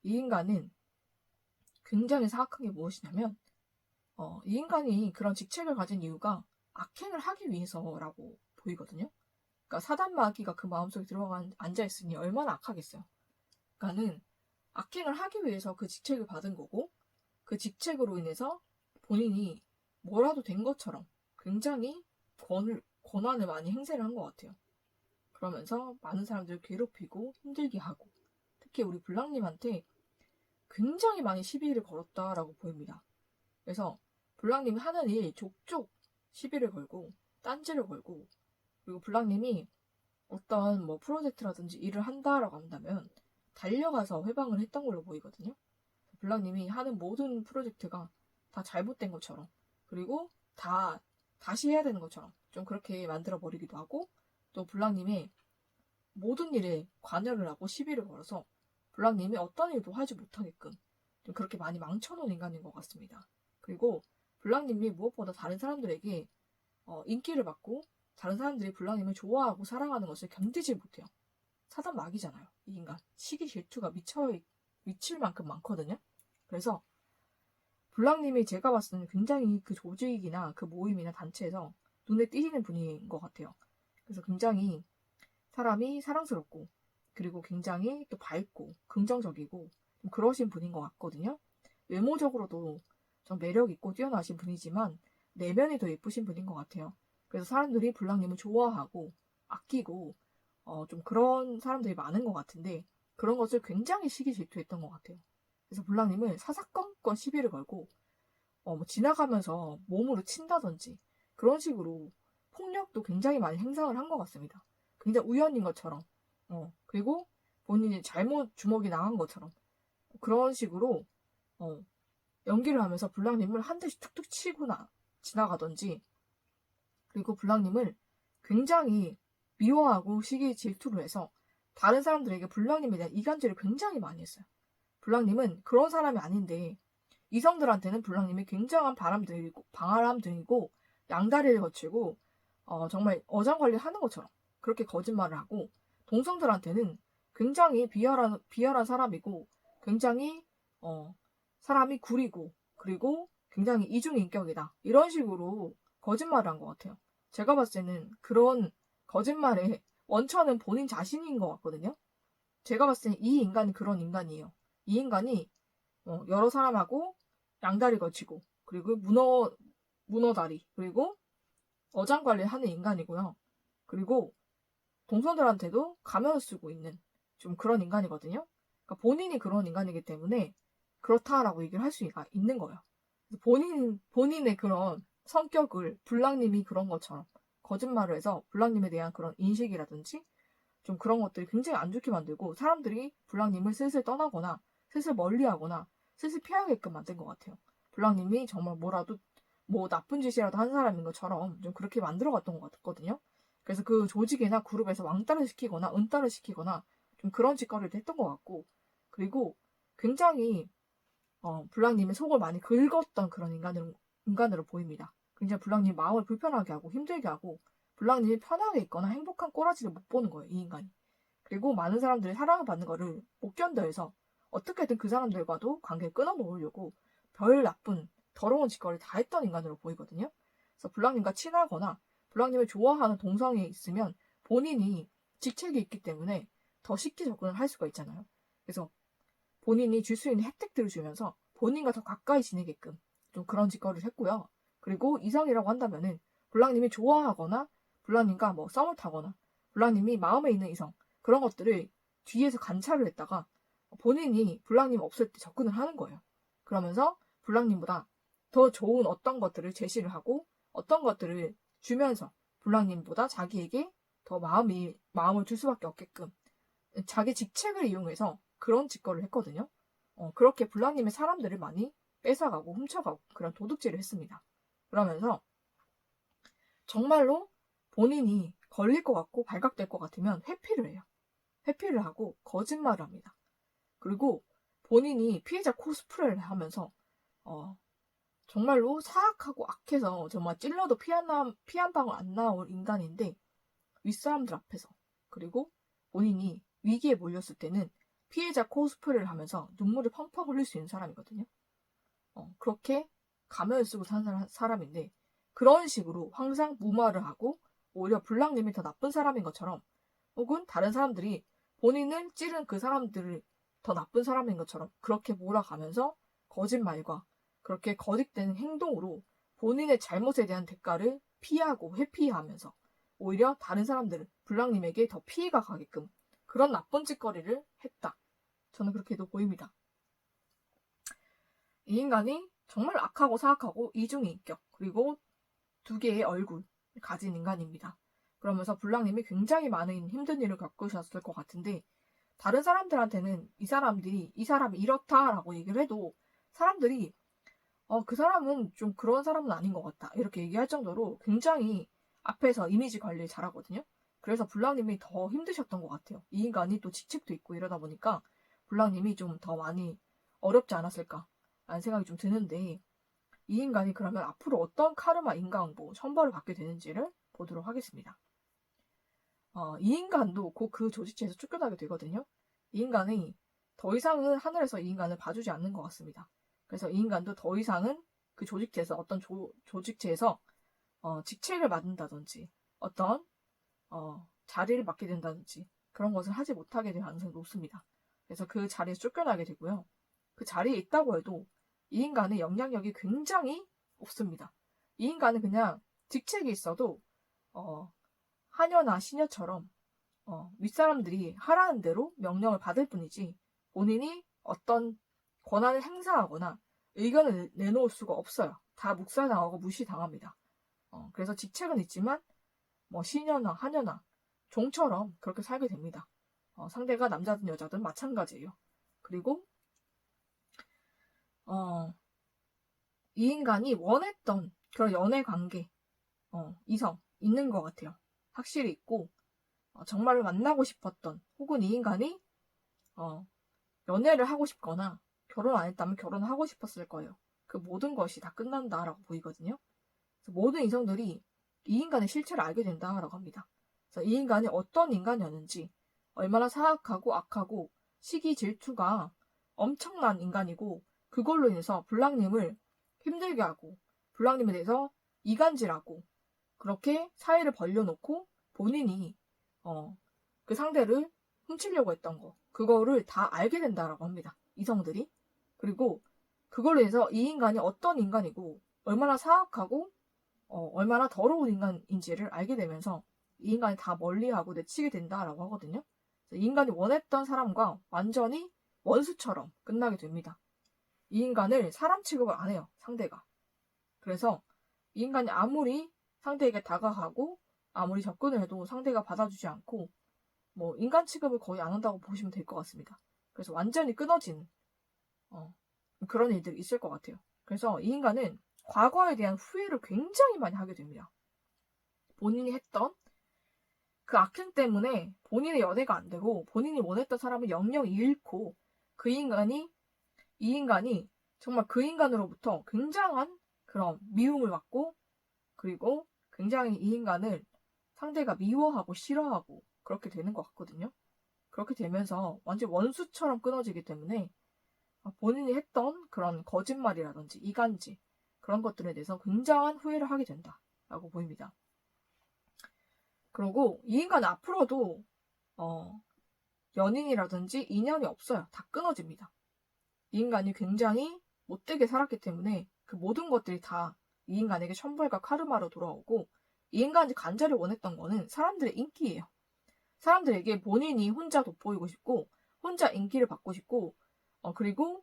이 인간은 굉장히 사악한 게 무엇이냐면 이 인간이 그런 직책을 가진 이유가 악행을 하기 위해서라고 보이거든요. 그러니까 사단 마귀가 그 마음속에 들어가 앉아있으니 얼마나 악하겠어요. 그러니까는 악행을 하기 위해서 그 직책을 받은 거고 그 직책으로 인해서 본인이 뭐라도 된 것처럼 굉장히 권한을 많이 행사를 한 것 같아요. 그러면서 많은 사람들을 괴롭히고 힘들게 하고 특히 우리 블랑님한테 굉장히 많이 시비를 걸었다라고 보입니다. 그래서 블랑님이 하는 일 족족 시비를 걸고 딴지를 걸고 그리고 블랑님이 어떤 프로젝트라든지 일을 한다라고 한다면 달려가서 회방을 했던 걸로 보이거든요. 블랑님이 하는 모든 프로젝트가 다 잘못된 것처럼 그리고 다시 해야 되는 것처럼 좀 그렇게 만들어 버리기도 하고 또 블랑님의 모든 일에 관여를 하고 시비를 걸어서 블랑님이 어떤 일도 하지 못하게끔 좀 그렇게 많이 망쳐놓은 인간인 것 같습니다. 그리고 블랑님이 무엇보다 다른 사람들에게 인기를 받고 다른 사람들이 블랑님을 좋아하고 사랑하는 것을 견디지 못해요. 사단 마귀잖아요. 이 인간. 시기 질투가 미칠 만큼 많거든요. 그래서 블랑님이 제가 봤을 때는 굉장히 그 조직이나 그 모임이나 단체에서 눈에 띄시는 분인 것 같아요. 그래서 굉장히 사람이 사랑스럽고 그리고 굉장히 또 밝고 긍정적이고 좀 그러신 분인 것 같거든요. 외모적으로도 좀 매력있고 뛰어나신 분이지만 내면이 더 예쁘신 분인 것 같아요. 그래서 사람들이 블랑님을 좋아하고 아끼고 좀 그런 사람들이 많은 것 같은데 그런 것을 굉장히 시기 질투했던 것 같아요. 그래서 블랑님을 사사건건 시비를 걸고 지나가면서 몸으로 친다든지 그런 식으로 폭력도 굉장히 많이 행사를 한 것 같습니다. 굉장히 우연인 것처럼 그리고 본인이 잘못 주먹이 나간 것처럼 그런 식으로 연기를 하면서 블랑님을 한 대씩 툭툭 치고 지나가던지 그리고 블랑님을 굉장히 미워하고 시기 질투를 해서 다른 사람들에게 블랑님에 대한 이간질을 굉장히 많이 했어요. 블랑님은 그런 사람이 아닌데 이성들한테는 블랑님이 굉장한 바람둥이고 양다리를 거치고 정말 어장관리를 하는 것처럼 그렇게 거짓말을 하고 동성들한테는 굉장히 비열한 사람이고 굉장히 사람이 구리고 그리고 굉장히 이중인격이다. 이런 식으로 거짓말을 한 것 같아요. 제가 봤을 때는 그런 거짓말의 원천은 본인 자신인 것 같거든요. 제가 봤을 때 이 인간이 그런 인간이에요. 이 인간이 여러 사람하고 양다리 걸치고 그리고 문어다리 그리고 어장관리를 하는 인간이고요. 그리고 동성들한테도 가면을 쓰고 있는 좀 그런 인간이거든요. 그러니까 본인이 그런 인간이기 때문에 그렇다라고 얘기를 할 수 있는 거예요. 본인의 그런 성격을 블랑님이 그런 것처럼 거짓말을 해서 블랑님에 대한 그런 인식이라든지 좀 그런 것들이 굉장히 안 좋게 만들고 사람들이 블랑님을 슬슬 떠나거나 슬슬 멀리하거나 슬슬 피하게끔 만든 것 같아요. 블랑님이 정말 뭐라도 뭐 나쁜 짓이라도 한 사람인 것처럼 좀 그렇게 만들어갔던 것 같거든요. 그래서 그 조직이나 그룹에서 왕따를 시키거나 은따를 시키거나 좀 그런 짓거리를 했던 것 같고 그리고 굉장히 블랑님의 속을 많이 긁었던 그런 인간으로 보입니다. 굉장히 블랑님 마음을 불편하게 하고 힘들게 하고 블랑님이 편하게 있거나 행복한 꼬라지를 못 보는 거예요, 이 인간이. 그리고 많은 사람들이 사랑을 받는 거를 못 견뎌해서 어떻게든 그 사람들과도 관계를 끊어놓으려고 별 나쁜 더러운 짓거리를 다 했던 인간으로 보이거든요. 그래서 블랑님과 친하거나 블랑님을 좋아하는 동성이 있으면 본인이 직책이 있기 때문에 더 쉽게 접근을 할 수가 있잖아요. 그래서 본인이 줄 수 있는 혜택들을 주면서 본인과 더 가까이 지내게끔 좀 그런 짓거리를 했고요. 그리고 이성이라고 한다면은 블랑님이 좋아하거나 블랑님과 뭐 썸을 타거나 블랑님이 마음에 있는 이성 그런 것들을 뒤에서 관찰을 했다가 본인이 블랑님 없을 때 접근을 하는 거예요. 그러면서 블랑님보다 더 좋은 어떤 것들을 제시를 하고 어떤 것들을 주면서 블랑님보다 자기에게 더 마음을 줄 수밖에 없게끔 자기 직책을 이용해서 그런 짓거리를 했거든요. 그렇게 블랑님의 사람들을 많이 뺏어가고 훔쳐가고 그런 도둑질을 했습니다. 그러면서 정말로 본인이 걸릴 것 같고 발각될 것 같으면 회피를 해요. 회피를 하고 거짓말을 합니다. 그리고 본인이 피해자 코스프레를 하면서 정말로 사악하고 악해서 정말 찔러도 피 한 방울 안 나올 인간인데 윗사람들 앞에서 그리고 본인이 위기에 몰렸을 때는 피해자 코스프레를 하면서 눈물을 펑펑 흘릴 수 있는 사람이거든요. 그렇게 가면을 쓰고 사는 사람인데 그런 식으로 항상 무마를 하고 오히려 블랑님이 더 나쁜 사람인 것처럼 혹은 다른 사람들이 본인을 찌른 그 사람들을 더 나쁜 사람인 것처럼 그렇게 몰아가면서 거짓말과 그렇게 거짓된 행동으로 본인의 잘못에 대한 대가를 피하고 회피하면서 오히려 다른 사람들을 블랑님에게 더 피해가 가게끔 그런 나쁜 짓거리를 했다. 저는 그렇게도 보입니다. 이 인간이 정말 악하고 사악하고 이중인격 그리고 두 개의 얼굴 가진 인간입니다. 그러면서 블랑님이 굉장히 많은 힘든 일을 겪으셨을 것 같은데 다른 사람들한테는 이 사람이 이렇다라고 얘기를 해도 사람들이 그 사람은 좀 그런 사람은 아닌 것 같다 이렇게 얘기할 정도로 굉장히 앞에서 이미지 관리를 잘하거든요. 그래서 블랑님이 더 힘드셨던 것 같아요. 이 인간이 또 직책도 있고 이러다 보니까 블랑님이 좀 더 많이 어렵지 않았을까 라는 생각이 좀 드는데 이 인간이 그러면 앞으로 어떤 카르마 인과응보 천벌을 받게 되는지를 보도록 하겠습니다. 이 인간도 곧 그 조직체에서 쫓겨나게 되거든요. 이 인간이 더 이상은 하늘에서 이 인간을 봐주지 않는 것 같습니다. 그래서 이 인간도 더 이상은 그 조직체에서 어떤 조직체에서 직책을 맡는다든지 어떤 자리를 맡게 된다든지 그런 것을 하지 못하게 될 가능성이 높습니다. 그래서 그 자리에서 쫓겨나게 되고요. 그 자리에 있다고 해도 이 인간의 영향력이 굉장히 없습니다. 이 인간은 그냥 직책이 있어도 하녀나 시녀처럼 윗사람들이 하라는 대로 명령을 받을 뿐이지 본인이 어떤 권한을 행사하거나 의견을 내놓을 수가 없어요. 다 묵살당하고 무시당합니다. 그래서 직책은 있지만 뭐 시녀나 하녀나 종처럼 그렇게 살게 됩니다. 상대가 남자든 여자든 마찬가지예요. 그리고 이 인간이 원했던 그런 연애 관계, 이성 있는 것 같아요. 확실히 있고 정말로 만나고 싶었던 혹은 이 인간이 연애를 하고 싶거나 결혼 안 했다면 결혼을 하고 싶었을 거예요. 그 모든 것이 다 끝난다라고 보이거든요. 그래서 모든 이성들이 이 인간의 실체를 알게 된다라고 합니다. 그래서 이 인간이 어떤 인간이었는지 얼마나 사악하고 악하고 시기 질투가 엄청난 인간이고 그걸로 인해서 블랑님을 힘들게 하고 블랑님에 대해서 이간질하고 그렇게 사이를 벌려놓고 본인이 그 상대를 훔치려고 했던 거 그거를 다 알게 된다라고 합니다. 이성들이. 그리고 그걸로 인해서 이 인간이 어떤 인간이고 얼마나 사악하고 얼마나 더러운 인간인지를 알게 되면서 이 인간이 다 멀리하고 내치게 된다라고 하거든요. 이 인간이 원했던 사람과 완전히 원수처럼 끝나게 됩니다. 이 인간을 사람 취급을 안 해요, 상대가. 그래서 이 인간이 아무리 상대에게 다가가고 아무리 접근을 해도 상대가 받아주지 않고 뭐 인간 취급을 거의 안 한다고 보시면 될 것 같습니다. 그래서 완전히 끊어진 그런 일들이 있을 것 같아요. 그래서 이 인간은 과거에 대한 후회를 굉장히 많이 하게 됩니다. 본인이 했던 그 악행 때문에 본인의 연애가 안 되고 본인이 원했던 사람을 영영 잃고 이 인간이 정말 그 인간으로부터 굉장한 그런 미움을 받고 그리고 굉장히 이 인간을 상대가 미워하고 싫어하고 그렇게 되는 것 같거든요. 그렇게 되면서 완전 원수처럼 끊어지기 때문에 본인이 했던 그런 거짓말이라든지 이간질 그런 것들에 대해서 굉장한 후회를 하게 된다라고 보입니다. 그리고 이 인간은 앞으로도 연인이라든지 인연이 없어요. 다 끊어집니다. 이 인간이 굉장히 못되게 살았기 때문에 그 모든 것들이 다 이 인간에게 천벌과 카르마로 돌아오고 이 인간이 간절히 원했던 거는 사람들의 인기예요. 사람들에게 본인이 혼자 돋보이고 싶고 혼자 인기를 받고 싶고 그리고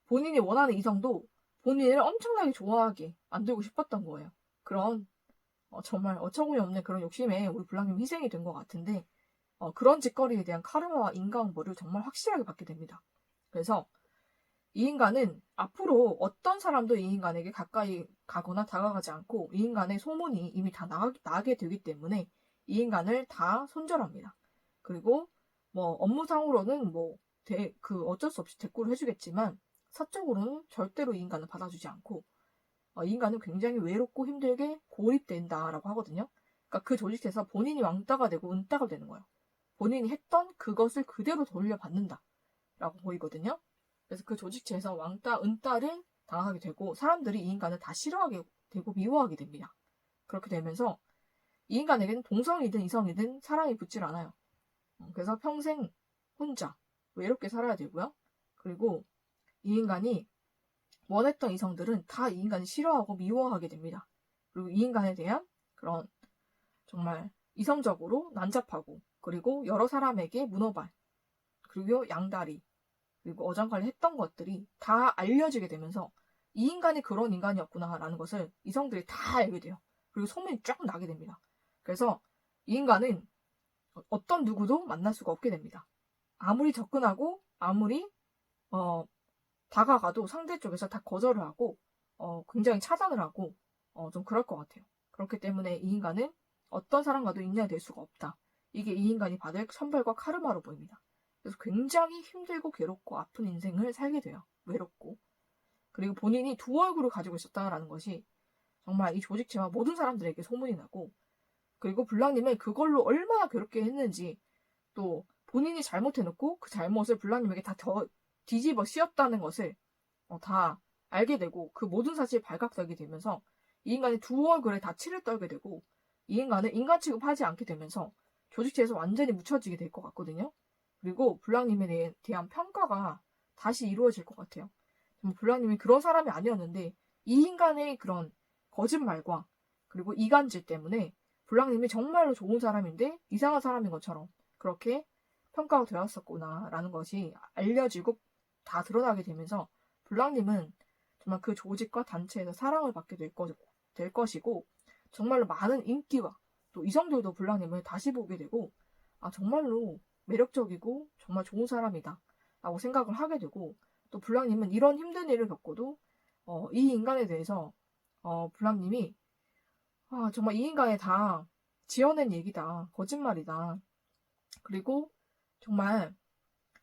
본인이 원하는 이성도 본인을 엄청나게 좋아하게 만들고 싶었던 거예요. 그런 정말 어처구니 없는 그런 욕심에 우리 블랑님 희생이 된 것 같은데 그런 짓거리에 대한 카르마와 인과응보를 정말 확실하게 받게 됩니다. 그래서 이 인간은 앞으로 어떤 사람도 이 인간에게 가까이 가거나 다가가지 않고 이 인간의 소문이 이미 다 나게 되기 때문에 이 인간을 다 손절합니다. 그리고 뭐 업무상으로는 어쩔 수 없이 대꾸를 해주겠지만 사적으로는 절대로 이 인간을 받아주지 않고 이 인간은 굉장히 외롭고 힘들게 고립된다라고 하거든요. 그러니까 그 조직에서 본인이 왕따가 되고 은따가 되는 거예요. 본인이 했던 그것을 그대로 돌려받는다라고 보이거든요. 그래서 그 조직체에서 왕따, 은따를 당하게 되고 사람들이 이 인간을 다 싫어하게 되고 미워하게 됩니다. 그렇게 되면서 이 인간에게는 동성이든 이성이든 사랑이 붙질 않아요. 그래서 평생 혼자 외롭게 살아야 되고요. 그리고 이 인간이 원했던 이성들은 다 이 인간을 싫어하고 미워하게 됩니다. 그리고 이 인간에 대한 그런 정말 이성적으로 난잡하고 그리고 여러 사람에게 문어발 그리고 양다리 그리고 어장관리 했던 것들이 다 알려지게 되면서 이 인간이 그런 인간이었구나라는 것을 이성들이 다 알게 돼요. 그리고 소문이 쫙 나게 됩니다. 그래서 이 인간은 어떤 누구도 만날 수가 없게 됩니다. 아무리 접근하고 아무리 다가가도 상대 쪽에서 다 거절을 하고 굉장히 차단을 하고 좀 그럴 것 같아요. 그렇기 때문에 이 인간은 어떤 사람과도 인연이 될 수가 없다. 이게 이 인간이 받을 천벌과 카르마로 보입니다. 그래서 굉장히 힘들고 괴롭고 아픈 인생을 살게 돼요. 외롭고. 그리고 본인이 두 얼굴을 가지고 있었다라는 것이 정말 이 조직체와 모든 사람들에게 소문이 나고 그리고 블랑님을 그걸로 얼마나 괴롭게 했는지 또 본인이 잘못해놓고 그 잘못을 블랑님에게 다 뒤집어 씌웠다는 것을 다 알게 되고 그 모든 사실이 발각되게 되면서 이 인간이 두 얼굴에 다 치를 떨게 되고 이 인간을 인간 취급하지 않게 되면서 조직체에서 완전히 묻혀지게 될 것 같거든요. 그리고 블랑님에 대한 평가가 다시 이루어질 것 같아요. 블랑님이 그런 사람이 아니었는데 이 인간의 그런 거짓말과 그리고 이간질 때문에 블랑님이 정말로 좋은 사람인데 이상한 사람인 것처럼 그렇게 평가가 되었었구나라는 것이 알려지고 다 드러나게 되면서 블랑님은 정말 그 조직과 단체에서 사랑을 받게 될 것이고 정말로 많은 인기와 또 이성들도 블랑님을 다시 보게 되고 정말로 매력적이고 정말 좋은 사람이다 라고 생각을 하게 되고 또 블랑님은 이런 힘든 일을 겪고도 이 인간에 대해서 블랑님이 정말 이 인간에 다 지어낸 얘기다 거짓말이다 그리고 정말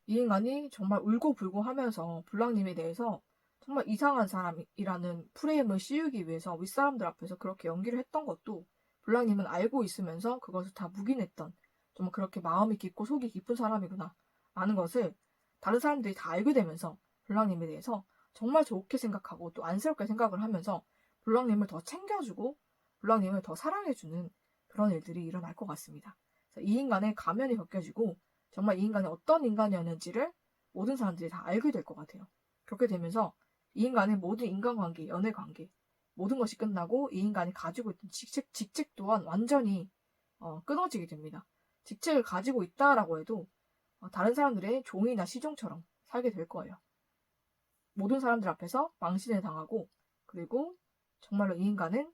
이 인간이 정말 울고불고 하면서 블랑님에 대해서 정말 이상한 사람이라는 프레임을 씌우기 위해서 윗사람들 앞에서 그렇게 연기를 했던 것도 블랑님은 알고 있으면서 그것을 다 묵인했던 정말 그렇게 마음이 깊고 속이 깊은 사람이구나 라는 것을 다른 사람들이 다 알게 되면서 블랑님에 대해서 정말 좋게 생각하고 또 안쓰럽게 생각을 하면서 블랑님을 더 챙겨주고 블랑님을 더 사랑해주는 그런 일들이 일어날 것 같습니다. 이 인간의 가면이 벗겨지고 정말 이 인간이 어떤 인간이었는지를 모든 사람들이 다 알게 될 것 같아요. 그렇게 되면서 이 인간의 모든 인간관계, 연애관계, 모든 것이 끝나고 이 인간이 가지고 있던 직책 또한 완전히 끊어지게 됩니다. 직책을 가지고 있다라고 해도 다른 사람들의 종이나 시종처럼 살게 될 거예요. 모든 사람들 앞에서 망신을 당하고 그리고 정말로 이 인간은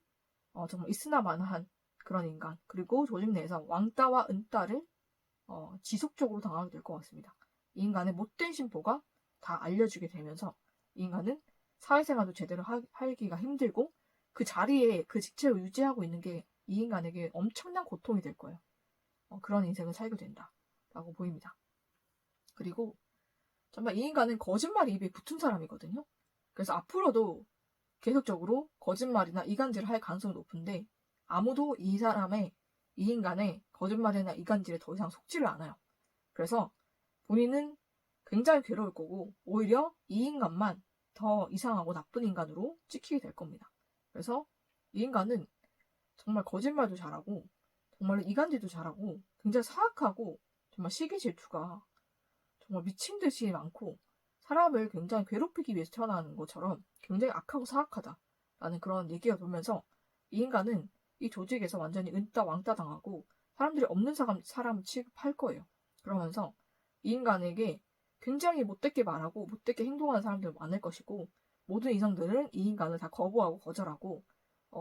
정말 있으나 마나한 그런 인간 그리고 조직 내에서 왕따와 은따를 지속적으로 당하게 될 것 같습니다. 이 인간의 못된 심보가 다 알려지게 되면서 이 인간은 사회생활도 제대로 하기가 힘들고 그 자리에 그 직책을 유지하고 있는 게 이 인간에게 엄청난 고통이 될 거예요. 그런 인생을 살게 된다라고 보입니다. 그리고 정말 이 인간은 거짓말이 입에 붙은 사람이거든요. 그래서 앞으로도 계속적으로 거짓말이나 이간질을 할 가능성이 높은데 아무도 이 인간의 거짓말이나 이간질에 더 이상 속지를 않아요. 그래서 본인은 굉장히 괴로울 거고 오히려 이 인간만 더 이상하고 나쁜 인간으로 찍히게 될 겁니다. 그래서 이 인간은 정말 거짓말도 잘하고 정말 이간질도 잘하고 굉장히 사악하고 정말 시기 질투가 정말 미친 듯이 많고 사람을 굉장히 괴롭히기 위해서 태어나는 것처럼 굉장히 악하고 사악하다라는 그런 얘기가 돌면서 이 인간은 이 조직에서 완전히 은따 왕따 당하고 사람들이 없는 사람 취급할 거예요. 그러면서 이 인간에게 굉장히 못되게 말하고 못되게 행동하는 사람들 많을 것이고 모든 이성들은 이 인간을 다 거부하고 거절하고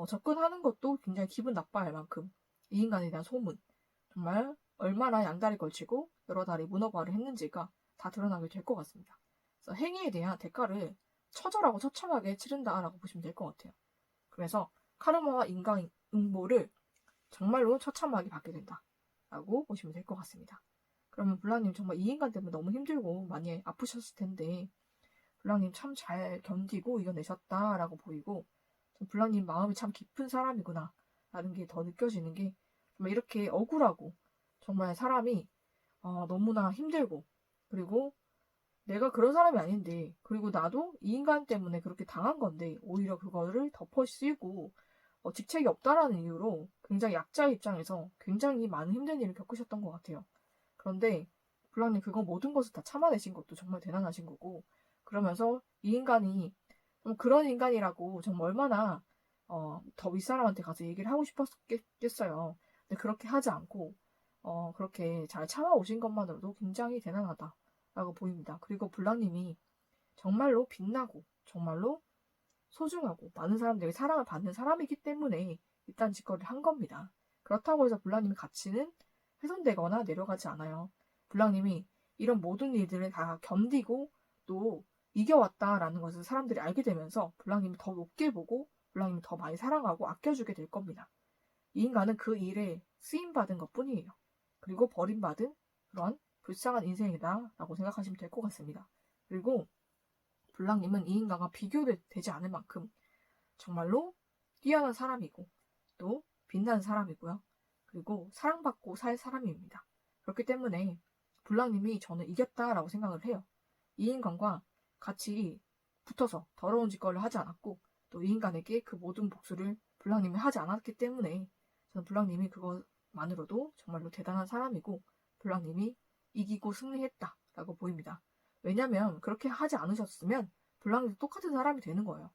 접근하는 것도 굉장히 기분 나빠할 만큼 이 인간에 대한 소문 정말 얼마나 양다리 걸치고 여러 다리 문어발을 했는지가 다 드러나게 될 것 같습니다. 그래서 행위에 대한 대가를 처절하고 처참하게 치른다라고 보시면 될 것 같아요. 그래서 카르마와 인간 응보를 정말로 처참하게 받게 된다라고 보시면 될 것 같습니다. 그러면 블랑님 정말 이 인간 때문에 너무 힘들고 많이 아프셨을 텐데 블랑님 참 잘 견디고 이겨내셨다라고 보이고 블랑님 마음이 참 깊은 사람이구나 라는 게 더 느껴지는 게 정말 이렇게 억울하고 정말 사람이 너무나 힘들고 그리고 내가 그런 사람이 아닌데 그리고 나도 이 인간 때문에 그렇게 당한 건데 오히려 그거를 덮어 씌우고 직책이 없다라는 이유로 굉장히 약자의 입장에서 굉장히 많은 힘든 일을 겪으셨던 것 같아요. 그런데 블랑님 그거 모든 것을 다 참아내신 것도 정말 대단하신 거고 그러면서 이 인간이 그런 인간이라고 정말 얼마나 더 윗사람한테 가서 얘기를 하고 싶었겠어요. 근데 그렇게 하지 않고 그렇게 잘 참아오신 것만으로도 굉장히 대단하다라고 보입니다. 그리고 블랑님이 정말로 빛나고 정말로 소중하고 많은 사람들에게 사랑을 받는 사람이기 때문에 이딴 짓거리를 한 겁니다. 그렇다고 해서 블랑님의 가치는 훼손되거나 내려가지 않아요. 블랑님이 이런 모든 일들을 다 견디고 또 이겨왔다라는 것을 사람들이 알게 되면서 블랑님을 더 높게 보고 블랑님을 더 많이 사랑하고 아껴주게 될 겁니다. 이 인간은 그 일에 쓰임받은 것 뿐이에요. 그리고 버림받은 그런 불쌍한 인생이다라고 생각하시면 될 것 같습니다. 그리고 블랑님은 이 인간과 비교되지 않을 만큼 정말로 뛰어난 사람이고 또 빛나는 사람이고요. 그리고 사랑받고 살 사람입니다. 그렇기 때문에 블랑님이 저는 이겼다라고 생각을 해요. 이 인간과 같이 붙어서 더러운 짓거리를 하지 않았고 또 이 인간에게 그 모든 복수를 블랑님이 하지 않았기 때문에 저는 블랑님이 그것만으로도 정말로 대단한 사람이고 블랑님이 이기고 승리했다라고 보입니다. 왜냐하면 그렇게 하지 않으셨으면 블랑님도 똑같은 사람이 되는 거예요.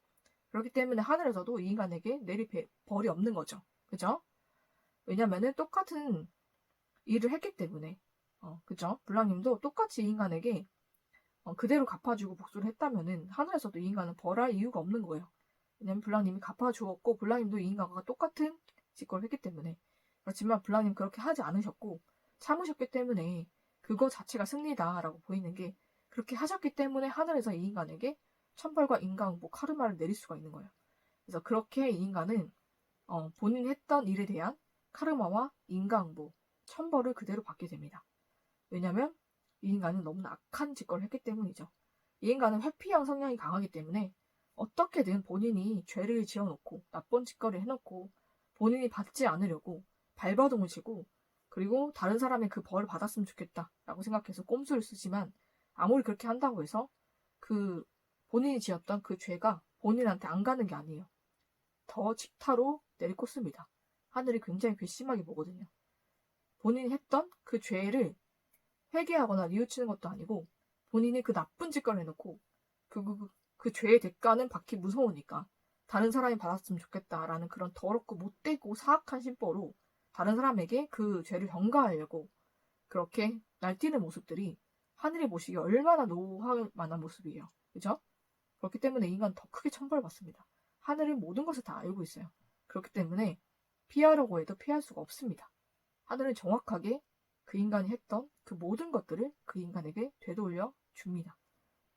그렇기 때문에 하늘에서도 이 인간에게 내릴 벌이 없는 거죠. 그죠? 왜냐면은 똑같은 일을 했기 때문에. 그죠? 블랑님도 똑같이 이 인간에게 그대로 갚아주고 복수를 했다면은 하늘에서도 이 인간은 벌할 이유가 없는 거예요. 왜냐면 블랑님이 갚아주었고 블랑님도 이 인간과 똑같은 짓거리를 했기 때문에. 그렇지만 블랑님 그렇게 하지 않으셨고 참으셨기 때문에 그거 자체가 승리다라고 보이는 게 그렇게 하셨기 때문에 하늘에서 이 인간에게 천벌과 인간응보 카르마를 내릴 수가 있는 거예요. 그래서 그렇게 이 인간은 본인이 했던 일에 대한 카르마와 인간응보, 천벌을 그대로 받게 됩니다. 왜냐하면 이 인간은 너무나 악한 짓거리를 했기 때문이죠. 이 인간은 회피형 성향이 강하기 때문에 어떻게든 본인이 죄를 지어놓고 나쁜 짓거리를 해놓고 본인이 받지 않으려고 발버둥을 치고 그리고 다른 사람이 그 벌을 받았으면 좋겠다라고 생각해서 꼼수를 쓰지만 아무리 그렇게 한다고 해서 그 본인이 지었던 그 죄가 본인한테 안 가는 게 아니에요. 더 직타로 내리꽂습니다. 하늘이 굉장히 괘씸하게 보거든요. 본인이 했던 그 죄를 회개하거나 뉘우치는 것도 아니고 본인이 그 나쁜 짓걸 해놓고 그 죄의 대가는 받기 무서우니까 다른 사람이 받았으면 좋겠다라는 그런 더럽고 못되고 사악한 심보로 다른 사람에게 그 죄를 전가하려고 그렇게 날뛰는 모습들이 하늘이 보시기에 얼마나 노할 만한 모습이에요. 그죠? 그렇기 때문에 인간은 더 크게 천벌받습니다. 하늘은 모든 것을 다 알고 있어요. 그렇기 때문에 피하려고 해도 피할 수가 없습니다. 하늘은 정확하게 그 인간이 했던 그 모든 것들을 그 인간에게 되돌려 줍니다.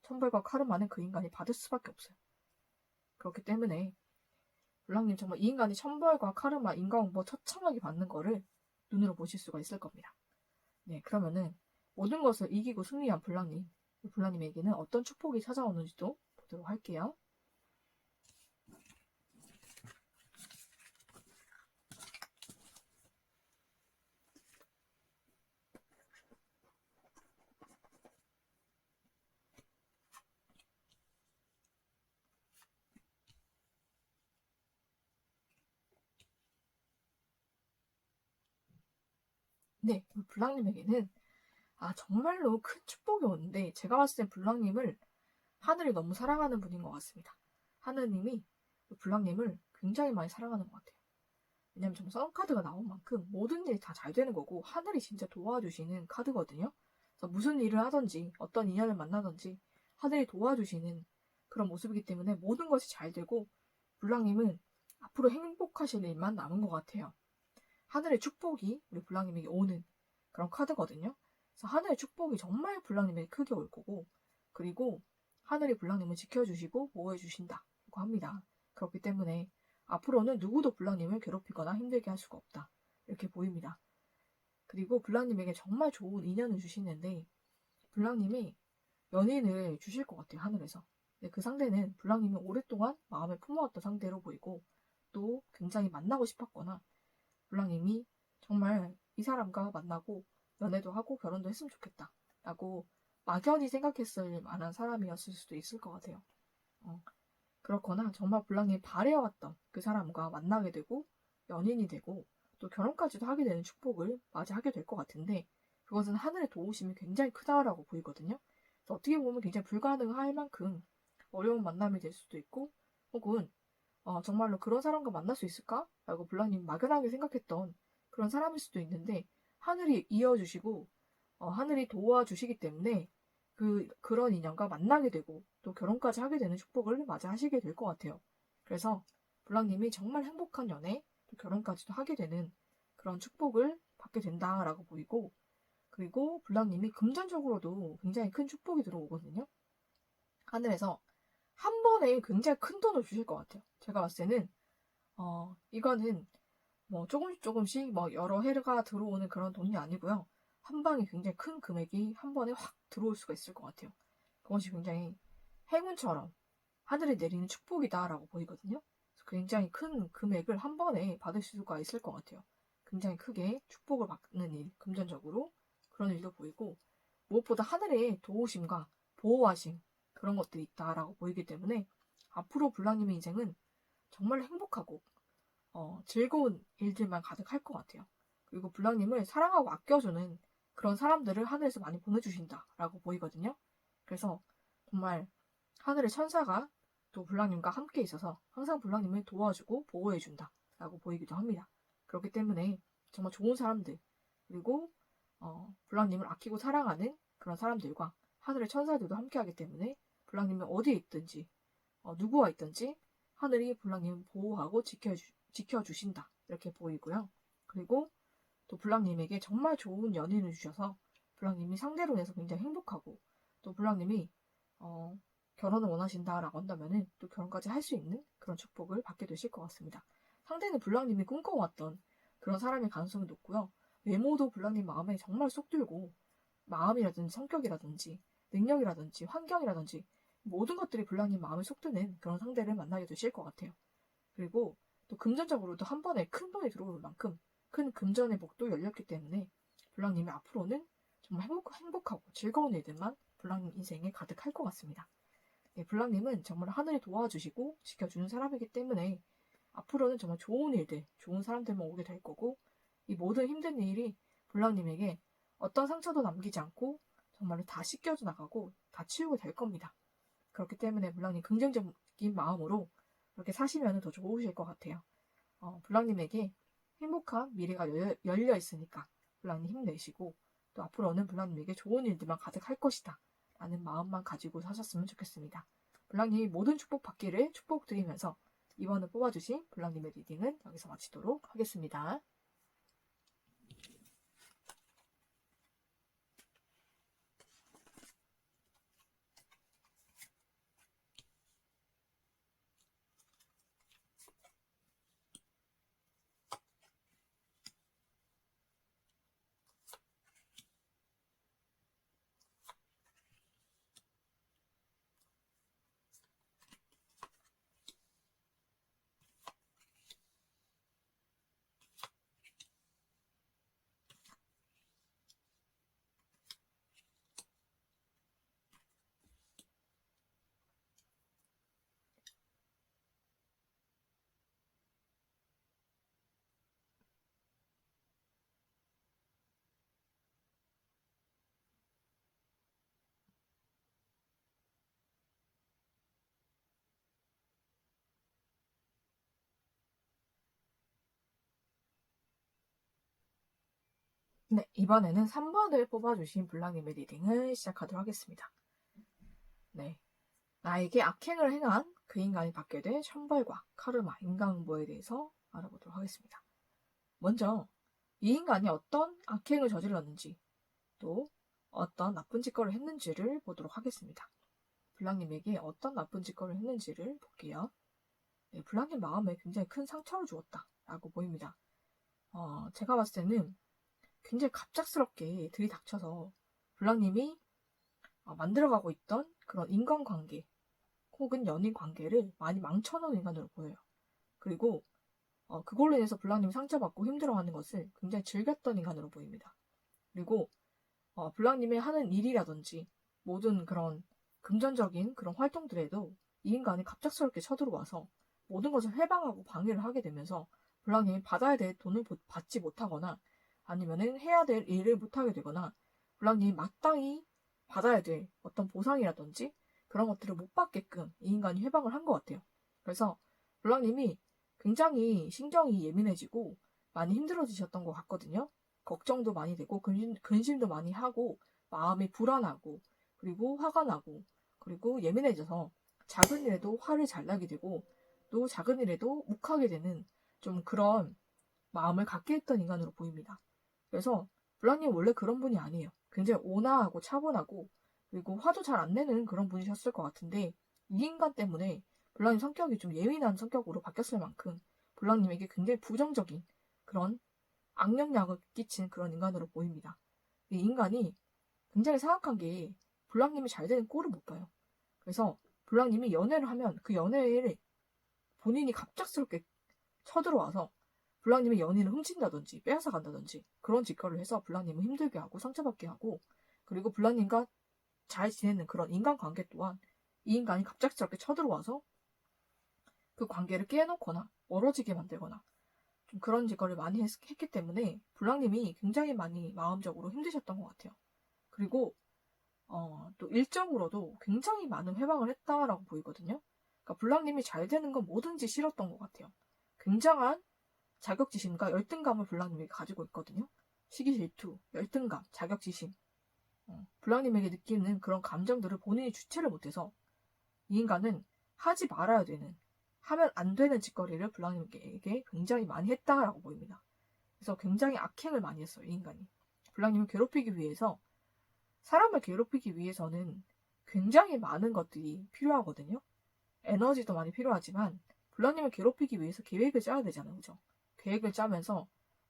천벌과 카르마는 그 인간이 받을 수밖에 없어요. 그렇기 때문에 블랑님 정말 이 인간이 천벌과 카르마, 인과응보 처참하게 받는 거를 눈으로 보실 수가 있을 겁니다. 네, 그러면은 모든 것을 이기고 승리한 블랑님, 블랑님에게는 어떤 축복이 찾아오는지도 보도록 할게요. 네, 블랑님에게는 정말로 큰 축복이 오는데 제가 봤을 땐 블랑님을 하늘이 너무 사랑하는 분인 것 같습니다. 하느님이 블랑님을 굉장히 많이 사랑하는 것 같아요. 왜냐면 정말 썬카드가 나온 만큼 모든 일이 다 잘 되는 거고 하늘이 진짜 도와주시는 카드거든요. 그래서 무슨 일을 하든지 어떤 인연을 만나든지 하늘이 도와주시는 그런 모습이기 때문에 모든 것이 잘 되고 블랑님은 앞으로 행복하실 일만 남은 것 같아요. 하늘의 축복이 우리 블랑님에게 오는 그런 카드거든요. 그래서 하늘의 축복이 정말 블랑님에게 크게 올 거고 그리고 하늘이 블랑님을 지켜주시고 보호해주신다고 합니다. 그렇기 때문에 앞으로는 누구도 블랑님을 괴롭히거나 힘들게 할 수가 없다. 이렇게 보입니다. 그리고 블랑님에게 정말 좋은 인연을 주시는데 블랑님이 연인을 주실 것 같아요. 하늘에서. 근데 그 상대는 블랑님이 오랫동안 마음에 품어왔던 상대로 보이고 또 굉장히 만나고 싶었거나 블랑님이 정말 이 사람과 만나고 연애도 하고 결혼도 했으면 좋겠다 라고 막연히 생각했을 만한 사람이었을 수도 있을 것 같아요. 그렇거나 정말 블랑님이 바래왔던 그 사람과 만나게 되고 연인이 되고 또 결혼까지도 하게 되는 축복을 맞이하게 될 것 같은데 그것은 하늘의 도우심이 굉장히 크다라고 보이거든요. 그래서 어떻게 보면 굉장히 불가능할 만큼 어려운 만남이 될 수도 있고 혹은 정말로 그런 사람과 만날 수 있을까? 라고 블랑님이 막연하게 생각했던 그런 사람일 수도 있는데 하늘이 이어주시고 하늘이 도와주시기 때문에 그런 인연과 만나게 되고 또 결혼까지 하게 되는 축복을 맞이하시게 될 것 같아요. 그래서 블랑님이 정말 행복한 연애, 또 결혼까지도 하게 되는 그런 축복을 받게 된다라고 보이고 그리고 블랑님이 금전적으로도 굉장히 큰 축복이 들어오거든요. 하늘에서 한 번에 굉장히 큰 돈을 주실 것 같아요. 제가 봤을 때는 이거는 뭐 조금씩 뭐 여러 해가 들어오는 그런 돈이 아니고요. 한 방에 굉장히 큰 금액이 한 번에 확 들어올 수가 있을 것 같아요. 그것이 굉장히 행운처럼 하늘이 내리는 축복이다라고 보이거든요. 그래서 굉장히 큰 금액을 한 번에 받을 수가 있을 것 같아요. 굉장히 크게 축복을 받는 일, 금전적으로 그런 일도 보이고 무엇보다 하늘의 도우심과 보호하심 그런 것들이 있다라고 보이기 때문에 앞으로 블랑님의 인생은 정말 행복하고 즐거운 일들만 가득할 것 같아요. 그리고 블랑님을 사랑하고 아껴주는 그런 사람들을 하늘에서 많이 보내주신다라고 보이거든요. 그래서 정말 하늘의 천사가 또 블랑님과 함께 있어서 항상 블랑님을 도와주고 보호해준다라고 보이기도 합니다. 그렇기 때문에 정말 좋은 사람들 그리고 블랑님을 아끼고 사랑하는 그런 사람들과 하늘의 천사들도 함께하기 때문에 블랑님이 어디에 있든지 누구와 있든지 하늘이 블랑님을 보호하고 지켜주신다 이렇게 보이고요. 그리고 또 블랑님에게 정말 좋은 연인을 주셔서 블랑님이 상대로 해서 굉장히 행복하고 또 블랑님이 결혼을 원하신다라고 한다면은 또 결혼까지 할 수 있는 그런 축복을 받게 되실 것 같습니다. 상대는 블랑님이 꿈꿔왔던 그런 사람의 가능성이 높고요. 외모도 블랑님 마음에 정말 쏙 들고 마음이라든지 성격이라든지 능력이라든지 환경이라든지 모든 것들이 블랑님 마음에 쏙 드는 그런 상대를 만나게 되실 것 같아요. 그리고 또 금전적으로도 한 번에 큰 돈이 들어올 만큼 큰 금전의 복도 열렸기 때문에 블랑님이 앞으로는 정말 행복하고 즐거운 일들만 블랑님 인생에 가득할 것 같습니다. 블랑님은 정말 하늘이 도와주시고 지켜주는 사람이기 때문에 앞으로는 정말 좋은 일들, 좋은 사람들만 오게 될 거고 이 모든 힘든 일이 블랑님에게 어떤 상처도 남기지 않고 정말로 다 씻겨져 나가고 다 치우게 될 겁니다. 그렇기 때문에 블랑님 긍정적인 마음으로 그렇게 사시면 더 좋으실 것 같아요. 블랑님에게 행복한 미래가 열려 있으니까 블랑님 힘내시고 또 앞으로는 블랑님에게 좋은 일들만 가득할 것이다 라는 마음만 가지고 사셨으면 좋겠습니다. 블랑님이 모든 축복 받기를 축복드리면서 이번에 뽑아주신 블랑님의 리딩은 여기서 마치도록 하겠습니다. 네, 이번에는 3번을 뽑아주신 블랑님의 리딩을 시작하도록 하겠습니다. 네, 나에게 악행을 행한 그 인간이 받게 될 천벌과 카르마, 인간응보에 대해서 알아보도록 하겠습니다. 먼저 이 인간이 어떤 악행을 저질렀는지 또 어떤 나쁜 짓거리를 했는지를 보도록 하겠습니다. 블랑님에게 어떤 나쁜 짓거리를 했는지를 볼게요. 네, 블랑님 마음에 굉장히 큰 상처를 주었다라고 보입니다. 제가 봤을 때는 굉장히 갑작스럽게 들이닥쳐서 블랑님이 만들어가고 있던 그런 인간관계 혹은 연인 관계를 많이 망쳐놓은 인간으로 보여요. 그리고 그걸로 인해서 블랑님이 상처받고 힘들어하는 것을 굉장히 즐겼던 인간으로 보입니다. 그리고 블랑님이 하는 일이라든지 모든 그런 금전적인 그런 활동들에도 이 인간이 갑작스럽게 쳐들어와서 모든 것을 해방하고 방해를 하게 되면서 블랑님이 받아야 될 돈을 받지 못하거나 아니면은 해야 될 일을 못하게 되거나 블랑님이 마땅히 받아야 될 어떤 보상이라든지 그런 것들을 못 받게끔 이 인간이 해방을 한 것 같아요. 그래서 블랑님이 굉장히 신경이 예민해지고 많이 힘들어지셨던 것 같거든요. 걱정도 많이 되고 근심도 많이 하고 마음이 불안하고 그리고 화가 나고 그리고 예민해져서 작은 일에도 화를 잘 나게 되고 또 작은 일에도 욱하게 되는 좀 그런 마음을 갖게 했던 인간으로 보입니다. 그래서 블랑님 원래 그런 분이 아니에요. 굉장히 온화하고 차분하고 그리고 화도 잘 안 내는 그런 분이셨을 것 같은데 이 인간 때문에 블랑님 성격이 좀 예민한 성격으로 바뀌었을 만큼 블랑님에게 굉장히 부정적인 그런 악영향을 끼친 그런 인간으로 보입니다. 이 인간이 굉장히 사악한 게 블랑님이 잘 되는 꼴을 못 봐요. 그래서 블랑님이 연애를 하면 그 연애를 본인이 갑작스럽게 쳐들어와서 블랑님의 연인을 훔친다든지 빼앗아 간다든지 그런 짓거리를 해서 블랑님을 힘들게 하고 상처받게 하고 그리고 블랑님과 잘 지내는 그런 인간관계 또한 이 인간이 갑작스럽게 쳐들어와서 그 관계를 깨놓거나 멀어지게 만들거나 좀 그런 짓거리를 많이 했기 때문에 블랑님이 굉장히 많이 마음적으로 힘드셨던 것 같아요. 그리고 또 일적으로도 굉장히 많은 회방을 했다라고 보이거든요. 그러니까 블랑님이 잘 되는 건 뭐든지 싫었던 것 같아요. 굉장한 자격지심과 열등감을 블랑님에게 가지고 있거든요. 시기 질투, 열등감, 자격지심. 블랑님에게 느끼는 그런 감정들을 본인이 주체를 못해서 이 인간은 하지 말아야 되는, 하면 안 되는 짓거리를 블랑님에게 굉장히 많이 했다라고 보입니다. 그래서 굉장히 악행을 많이 했어요, 이 인간이. 블랑님을 괴롭히기 위해서, 사람을 괴롭히기 위해서는 굉장히 많은 것들이 필요하거든요. 에너지도 많이 필요하지만 블랑님을 괴롭히기 위해서 계획을 짜야 되잖아요, 그죠? 계획을 짜면서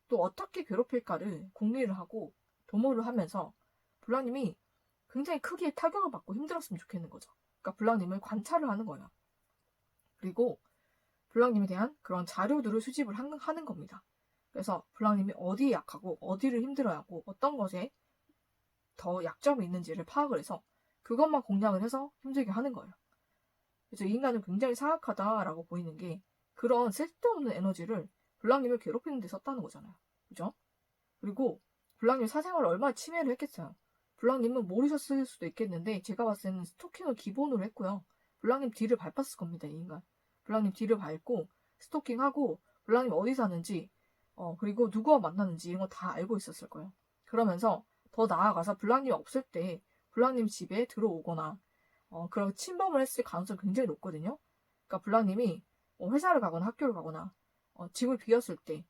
또 어떻게 괴롭힐까를 궁리를 하고 도모를 하면서 블랑님이 굉장히 크게 타격을 받고 힘들었으면 좋겠는 거죠. 그러니까 블랑님을 관찰을 하는 거예요. 그리고 블랑님에 대한 그런 자료들을 수집을 하는 겁니다. 그래서 블랑님이 어디에 약하고 어디를 힘들어하고 어떤 것에 더 약점이 있는지를 파악을 해서 그것만 공략을 해서 힘들게 하는 거예요. 그래서 이 인간은 굉장히 사악하다라고 보이는 게 그런 쓸데없는 에너지를 블랑님을 괴롭히는 데 썼다는 거잖아요. 그죠? 그리고 블랑님 사생활을 얼마나 침해를 했겠어요. 블랑님은 모르셨을 수도 있겠는데 제가 봤을 때는 스토킹을 기본으로 했고요. 블랑님 뒤를 밟았을 겁니다. 이 인간. 블랑님 뒤를 밟고 스토킹하고 블랑님 어디 사는지 그리고 누구와 만나는지 이런 거 다 알고 있었을 거예요. 그러면서 더 나아가서 블랑님이 없을 때 블랑님 집에 들어오거나 그런 침범을 했을 가능성이 굉장히 높거든요. 그러니까 블랑님이 회사를 가거나 학교를 가거나 집을 비웠을 때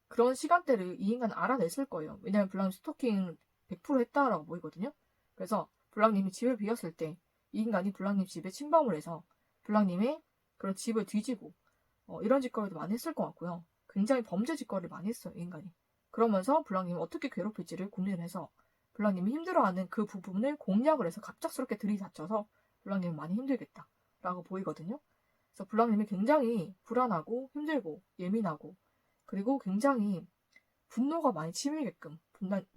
그런 시간대를 이 인간은 알아냈을 거예요. 왜냐하면 블랑님 스토킹 100% 했다라고 보이거든요. 그래서 블랑님이 집을 비웠을 때 이 인간이 블랑님 집에 침범을 해서 블랑님의 그런 집을 뒤지고 이런 짓거리도 많이 했을 것 같고요. 굉장히 범죄 짓거리를 많이 했어요. 이 인간이. 그러면서 블랑님을 어떻게 괴롭힐지를 고민을 해서 블랑님이 힘들어하는 그 부분을 공략을 해서 갑작스럽게 들이닥쳐서 블랑님은 많이 힘들겠다라고 보이거든요. 그래서 블랑님이 굉장히 불안하고 힘들고 예민하고 그리고 굉장히 분노가 많이 치밀게끔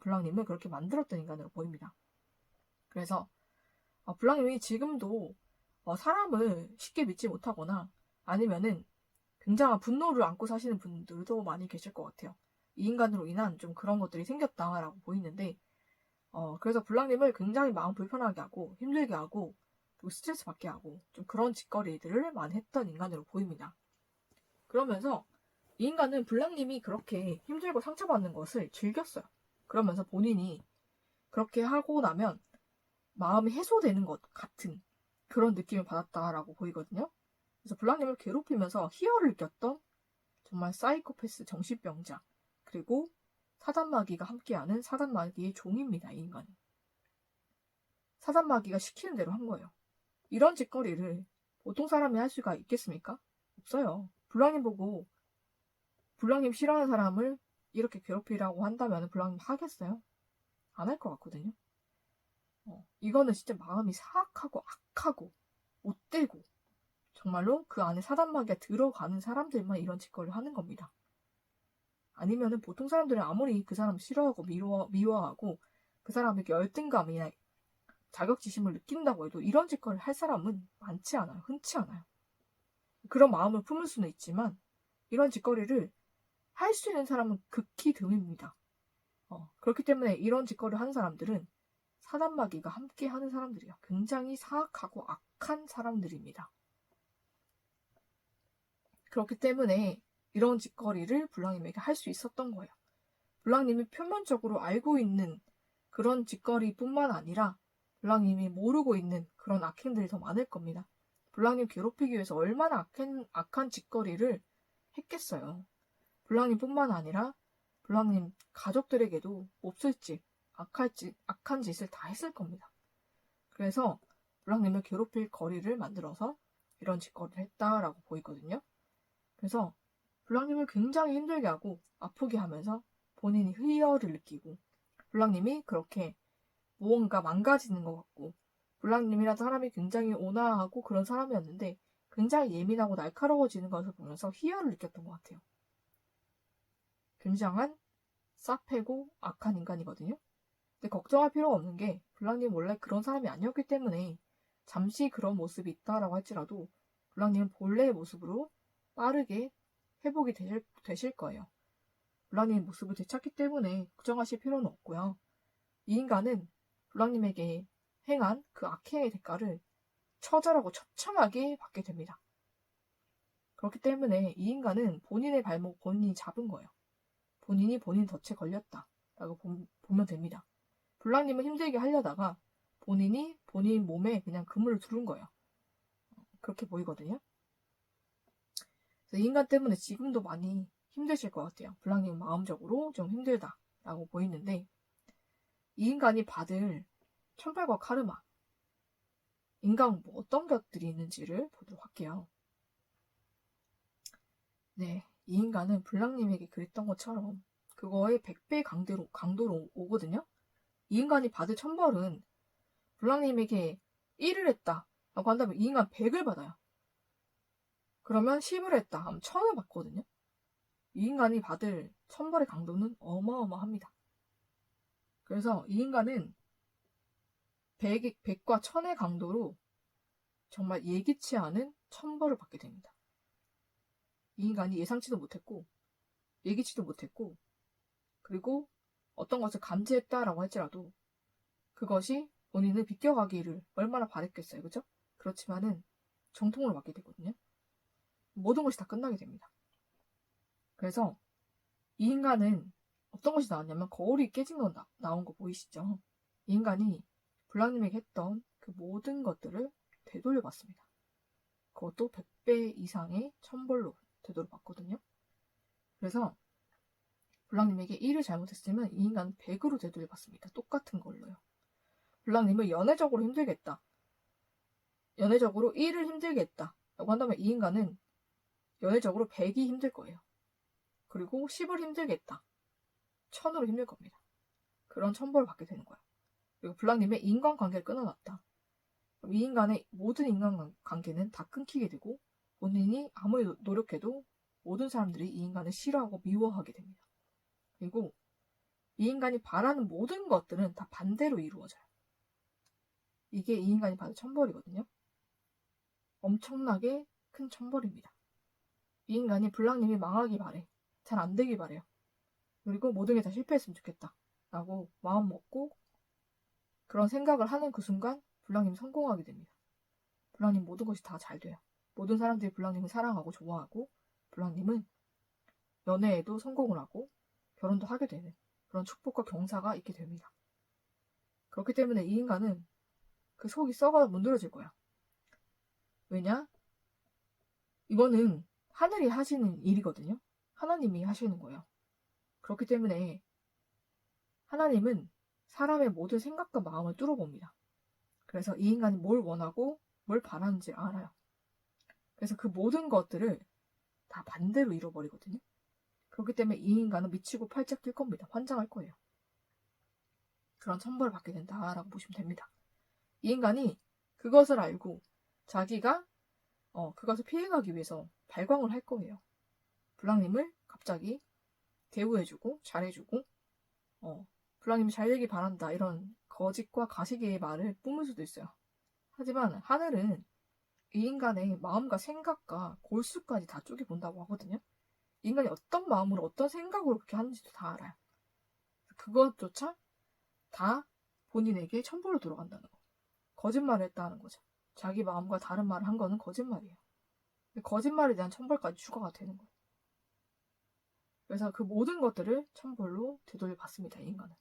블랑님을 그렇게 만들었던 인간으로 보입니다. 그래서 블랑님이 지금도 사람을 쉽게 믿지 못하거나 아니면은 굉장한 분노를 안고 사시는 분들도 많이 계실 것 같아요. 이 인간으로 인한 좀 그런 것들이 생겼다라고 보이는데 그래서 블랑님을 굉장히 마음 불편하게 하고 힘들게 하고 또 스트레스 받게 하고 좀 그런 짓거리들을 많이 했던 인간으로 보입니다. 그러면서 이 인간은 블랑님이 그렇게 힘들고 상처받는 것을 즐겼어요. 그러면서 본인이 그렇게 하고 나면 마음이 해소되는 것 같은 그런 느낌을 받았다라고 보이거든요. 그래서 블랑님을 괴롭히면서 희열을 느꼈던 정말 사이코패스 정신병자 그리고 사단마귀가 함께하는 사단마귀의 종입니다. 이 인간은. 사단마귀가 시키는 대로 한 거예요. 이런 짓거리를 보통 사람이 할 수가 있겠습니까? 없어요. 블랑님 보고 블랑님 싫어하는 사람을 이렇게 괴롭히라고 한다면 블랑님 하겠어요? 안 할 것 같거든요. 이거는 진짜 마음이 사악하고 악하고 못되고 정말로 그 안에 사단마귀가 들어가는 사람들만 이런 짓거리를 하는 겁니다. 아니면은 보통 사람들은 아무리 그 사람을 싫어하고 미워하고 그 사람에게 열등감이나 자격지심을 느낀다고 해도 이런 짓거리를 할 사람은 많지 않아요. 흔치 않아요. 그런 마음을 품을 수는 있지만 이런 짓거리를 할 수 있는 사람은 극히 드뭅니다. 그렇기 때문에 이런 짓거리를 하는 사람들은 사단마귀가 함께 하는 사람들이에요. 굉장히 사악하고 악한 사람들입니다. 그렇기 때문에 이런 짓거리를 블랑님에게 할 수 있었던 거예요. 블랑님이 표면적으로 알고 있는 그런 짓거리뿐만 아니라 블랑님이 모르고 있는 그런 악행들이 더 많을 겁니다. 블랑님 괴롭히기 위해서 얼마나 악한 짓거리를 했겠어요. 블랑님뿐만 아니라 블랑님 가족들에게도 몹쓸 짓, 악한 짓을 다 했을 겁니다. 그래서 블랑님을 괴롭힐 거리를 만들어서 이런 짓거리를 했다라고 보이거든요. 그래서 블랑님을 굉장히 힘들게 하고 아프게 하면서 본인이 희열을 느끼고 블랑님이 그렇게 무언가 망가지는 것 같고 블랑님이라는 사람이 굉장히 온화하고 그런 사람이었는데 굉장히 예민하고 날카로워지는 것을 보면서 희열을 느꼈던 것 같아요. 굉장한 싸패고 악한 인간이거든요. 근데 걱정할 필요가 없는 게 블랑님 원래 그런 사람이 아니었기 때문에 잠시 그런 모습이 있다라고 할지라도 블랑님은 본래의 모습으로 빠르게 회복이 되실 거예요. 블랑님의 모습을 되찾기 때문에 걱정하실 필요는 없고요. 이 인간은 블랑님에게 행한 그 악행의 대가를 처절하고 처참하게 받게 됩니다. 그렇기 때문에 이 인간은 본인의 발목 본인이 잡은 거예요. 본인이 본인 덫에 걸렸다라고 보면 됩니다. 블랑님을 힘들게 하려다가 본인이 본인 몸에 그냥 그물을 두른 거예요. 그렇게 보이거든요. 그래서 이 인간 때문에 지금도 많이 힘드실 것 같아요. 블랑님 마음적으로 좀 힘들다라고 보이는데 이 인간이 받을 천벌과 카르마 인간 뭐 어떤 것들이 있는지를 보도록 할게요. 네, 이 인간은 블랑님에게 그랬던 것처럼 그거의 100배 강도로 오거든요. 이 인간이 받을 천벌은 블랑님에게 1을 했다 라고 한다면 이 인간 100을 받아요. 그러면 10을 했다 하면 1000을 받거든요. 이 인간이 받을 천벌의 강도는 어마어마합니다. 그래서 이 인간은 100과 1000의 강도로 정말 예기치 않은 천벌을 받게 됩니다. 이 인간이 예상치도 못했고 예기치도 못했고 그리고 어떤 것을 감지했다라고 할지라도 그것이 본인을 비껴가기를 얼마나 바랬겠어요. 그죠? 그렇지만은 정통으로 맞게 되거든요. 모든 것이 다 끝나게 됩니다. 그래서 이 인간은 어떤 것이 나왔냐면 거울이 깨진 거 나온 거 보이시죠? 이 인간이 블랑님에게 했던 그 모든 것들을 되돌려받습니다. 그것도 100배 이상의 천벌로 되돌려받거든요. 그래서 블랑님에게 1을 잘못했으면 이 인간은 100으로 되돌려받습니다. 똑같은 걸로요. 블랑님을 연애적으로 힘들겠다. 연애적으로 1을 힘들겠다. 라고 한다면 이 인간은 연애적으로 100이 힘들 거예요. 그리고 10을 힘들겠다. 1000으로 힘들 겁니다. 그런 천벌을 받게 되는 거예요. 그리고 블랑님의 인간관계를 끊어놨다. 그럼 이 인간의 모든 인간관계는 다 끊기게 되고 본인이 아무리 노력해도 모든 사람들이 이 인간을 싫어하고 미워하게 됩니다. 그리고 이 인간이 바라는 모든 것들은 다 반대로 이루어져요. 이게 이 인간이 받은 천벌이거든요. 엄청나게 큰 천벌입니다. 이 인간이 블랑님이 망하기 바래. 잘 안 되길 바래요. 그리고 모든 게 다 실패했으면 좋겠다. 라고 마음 먹고 그런 생각을 하는 그 순간 블랑님이 성공하게 됩니다. 블랑님 모든 것이 다 잘 돼요. 모든 사람들이 블랑님을 사랑하고 좋아하고 블랑님은 연애에도 성공을 하고 결혼도 하게 되는 그런 축복과 경사가 있게 됩니다. 그렇기 때문에 이 인간은 그 속이 썩어 문드러질 거야. 왜냐? 이거는 하늘이 하시는 일이거든요. 하나님이 하시는 거예요. 그렇기 때문에 하나님은 사람의 모든 생각과 마음을 뚫어봅니다. 그래서 이 인간이 뭘 원하고 뭘 바라는지 알아요. 그래서 그 모든 것들을 다 반대로 이뤄버리거든요. 그렇기 때문에 이 인간은 미치고 팔짝 뛸 겁니다. 환장할 거예요. 그런 천벌을 받게 된다라고 보시면 됩니다. 이 인간이 그것을 알고 자기가 그것을 피해가기 위해서 발광을 할 거예요. 블랑님을 갑자기 대우해주고 잘해주고 블랑님이 잘 되길 바란다 이런 거짓과 가시기의 말을 뿜을 수도 있어요. 하지만 하늘은 이 인간의 마음과 생각과 골수까지 다 쪼개본다고 하거든요. 인간이 어떤 마음으로 어떤 생각으로 그렇게 하는지도 다 알아요. 그것조차 다 본인에게 천벌로 돌아간다는 거. 거짓말을 했다는 거죠. 자기 마음과 다른 말을 한 거는 거짓말이에요. 거짓말에 대한 천벌까지 추가가 되는 거예요. 그래서 그 모든 것들을 천벌로 되돌려받습니다. 이 인간은.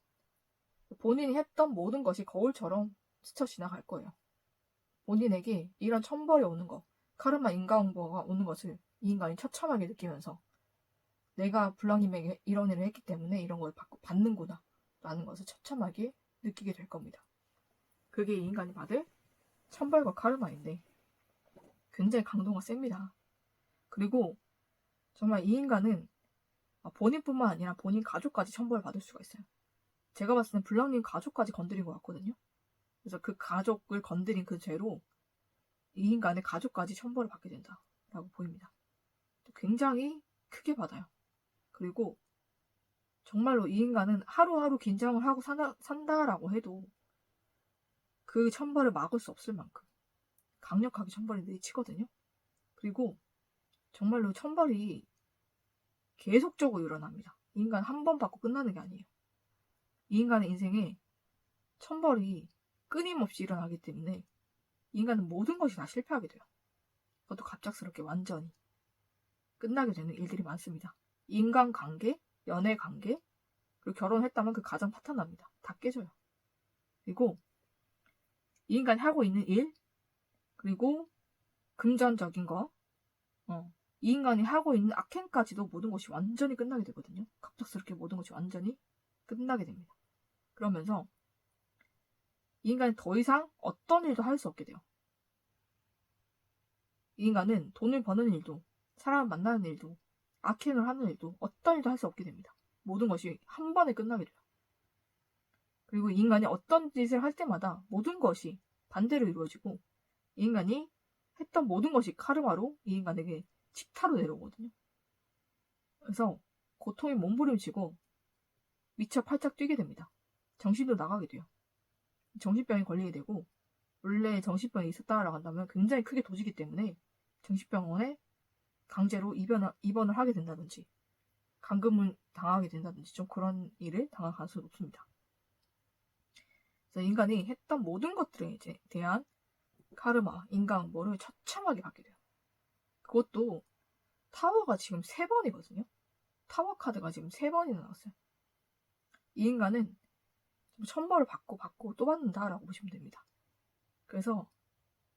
본인이 했던 모든 것이 거울처럼 스쳐 지나갈 거예요. 본인에게 이런 천벌이 오는 거, 카르마 인과응보가 오는 것을 이 인간이 처참하게 느끼면서 내가 블랑님에게 이런 일을 했기 때문에 이런 걸 받는구나 라는 것을 처참하게 느끼게 될 겁니다. 그게 이 인간이 받을 천벌과 카르마인데 굉장히 강도가 셉니다. 그리고 정말 이 인간은 본인뿐만 아니라 본인 가족까지 천벌을 받을 수가 있어요. 제가 봤을 땐 블랑님 가족까지 건드린 것 같거든요. 그래서 그 가족을 건드린 그 죄로 이 인간의 가족까지 천벌을 받게 된다라고 보입니다. 굉장히 크게 받아요. 그리고 정말로 이 인간은 하루하루 긴장을 하고 산다라고 해도 그 천벌을 막을 수 없을 만큼 강력하게 천벌이 내리치거든요. 그리고 정말로 천벌이 계속적으로 일어납니다. 이 인간 한 번 받고 끝나는 게 아니에요. 이 인간의 인생에 천벌이 끊임없이 일어나기 때문에 이 인간은 모든 것이 다 실패하게 돼요. 그것도 갑작스럽게 완전히 끝나게 되는 일들이 많습니다. 인간관계, 연애관계, 그리고 결혼했다면 그 가정 파탄납니다. 다 깨져요. 그리고 이 인간이 하고 있는 일, 그리고 금전적인 거, 이 인간이 하고 있는 악행까지도 모든 것이 완전히 끝나게 되거든요. 갑작스럽게 모든 것이 완전히 끝나게 됩니다. 그러면서 이 인간이 더 이상 어떤 일도 할 수 없게 돼요. 이 인간은 돈을 버는 일도, 사람을 만나는 일도, 악행을 하는 일도, 어떤 일도 할 수 없게 됩니다. 모든 것이 한 번에 끝나게 돼요. 그리고 이 인간이 어떤 짓을 할 때마다 모든 것이 반대로 이루어지고 이 인간이 했던 모든 것이 카르마로 이 인간에게 직타로 내려오거든요. 그래서 고통이 몸부림치고 미쳐 팔짝 뛰게 됩니다. 정신도 나가게 돼요. 정신병에 걸리게 되고 원래 정신병이 있었다라고 한다면 굉장히 크게 도지기 때문에 정신병원에 강제로 입원을 하게 된다든지 감금을 당하게 된다든지 좀 그런 일을 당할 가능성이 높습니다. 그래서 인간이 했던 모든 것들에 대한 카르마, 인과응보를 처참하게 받게 돼요. 그것도 타워가 지금 3번이거든요. 타워 카드가 지금 3번이나 나왔어요. 이 인간은 천벌을 받고 또 받는다라고 보시면 됩니다. 그래서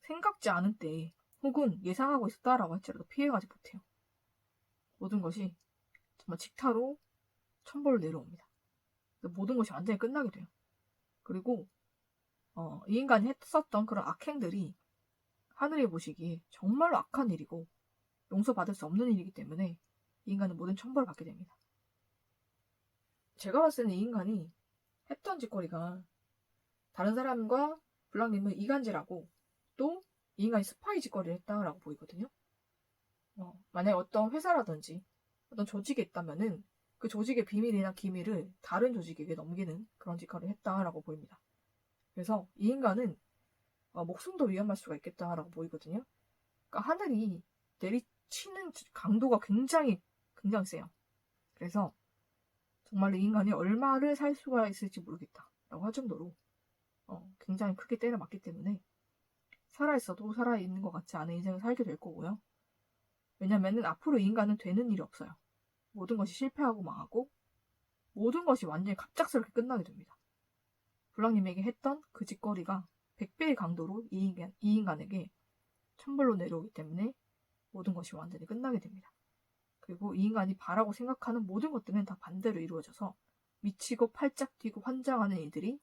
생각지 않은 때에 혹은 예상하고 있었다라고 할지라도 피해가지 못해요. 모든 것이 정말 직타로 천벌을 내려옵니다. 모든 것이 완전히 끝나게 돼요. 그리고 이 인간이 했었던 그런 악행들이 하늘이 보시기에 정말로 악한 일이고 용서받을 수 없는 일이기 때문에 이 인간은 모든 천벌을 받게 됩니다. 제가 봤을 때는 이 인간이 했던 짓거리가 다른 사람과 블랑님을 이간질하고 또 이 인간이 스파이 짓거리를 했다라고 보이거든요. 만약에 어떤 회사라든지 어떤 조직에 있다면은 그 조직의 비밀이나 기밀을 다른 조직에게 넘기는 그런 짓거리를 했다라고 보입니다. 그래서 이 인간은 목숨도 위험할 수가 있겠다라고 보이거든요. 그러니까 하늘이 내리치는 강도가 굉장히 세요. 그래서 정말 이 인간이 얼마를 살 수가 있을지 모르겠다라고 할 정도로 굉장히 크게 때려 맞기 때문에 살아있어도 살아있는 것 같지 않은 인생을 살게 될 거고요. 왜냐면은 앞으로 이 인간은 되는 일이 없어요. 모든 것이 실패하고 망하고 모든 것이 완전히 갑작스럽게 끝나게 됩니다. 블랑님에게 했던 그 짓거리가 100배의 강도로 이 인간에게 천벌로 내려오기 때문에 모든 것이 완전히 끝나게 됩니다. 그리고 이 인간이 바라고 생각하는 모든 것들은 다 반대로 이루어져서 미치고 팔짝 뛰고 환장하는 일들이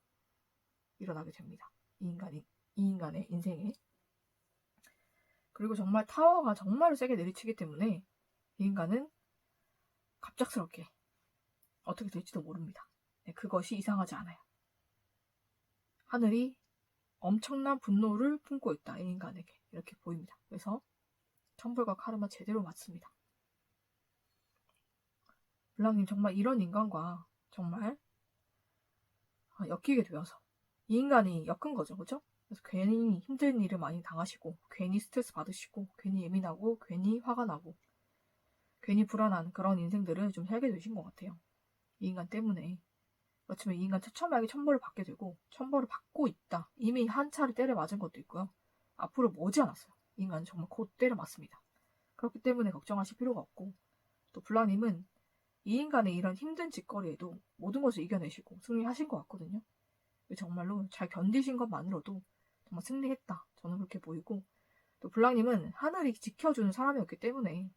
일어나게 됩니다. 이 인간의 인생에. 그리고 정말 타워가 정말 세게 내리치기 때문에 이 인간은 갑작스럽게 어떻게 될지도 모릅니다. 그것이 이상하지 않아요. 하늘이 엄청난 분노를 품고 있다. 이 인간에게. 이렇게 보입니다. 그래서 천벌과 카르마 제대로 맞습니다. 블랑님 정말 이런 인간과 정말 엮이게 되어서 이 인간이 엮은 거죠. 그죠? 그래서 괜히 힘든 일을 많이 당하시고 괜히 스트레스 받으시고 괜히 예민하고 괜히 화가 나고 괜히 불안한 그런 인생들을 좀 살게 되신 것 같아요. 이 인간 때문에. 그렇지만 이 인간 처참하게 천벌을 받게 되고 천벌을 받고 있다. 이미 한 차례 때려 맞은 것도 있고요. 앞으로 머지않았어요. 이 인간은 정말 곧 때려 맞습니다. 그렇기 때문에 걱정하실 필요가 없고 또 블라님은 이 인간의 이런 힘든 짓거리에도 모든 것을 이겨내시고 승리하신 것 같거든요. 정말로 잘 견디신 것만으로도 정말 승리했다. 저는 그렇게 보이고 또 블랑님은 하늘이 지켜주는 사람이었기 때문에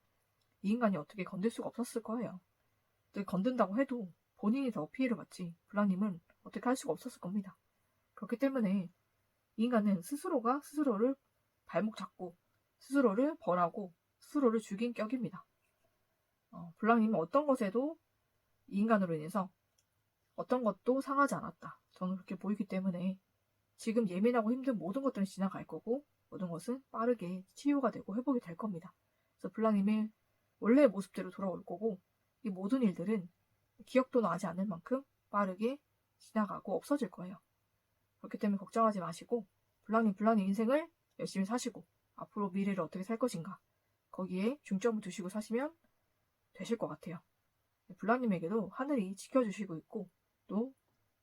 이 인간이 어떻게 건들 수가 없었을 거예요. 또 건든다고 해도 본인이 더 피해를 받지 블랑님은 어떻게 할 수가 없었을 겁니다. 그렇기 때문에 이 인간은 스스로가 스스로를 발목 잡고 스스로를 벌하고 스스로를 죽인 격입니다. 블랑님은 어떤 것에도 이 인간으로 인해서 어떤 것도 상하지 않았다. 저는 그렇게 보이기 때문에 지금 예민하고 힘든 모든 것들은 지나갈 거고 모든 것은 빠르게 치유가 되고 회복이 될 겁니다. 그래서 블랑님의 원래의 모습대로 돌아올 거고 이 모든 일들은 기억도 나지 않을 만큼 빠르게 지나가고 없어질 거예요. 그렇기 때문에 걱정하지 마시고 블랑님 인생을 열심히 사시고 앞으로 미래를 어떻게 살 것인가 거기에 중점을 두시고 사시면 되실 것 같아요. 블랑님에게도 하늘이 지켜주시고 있고 또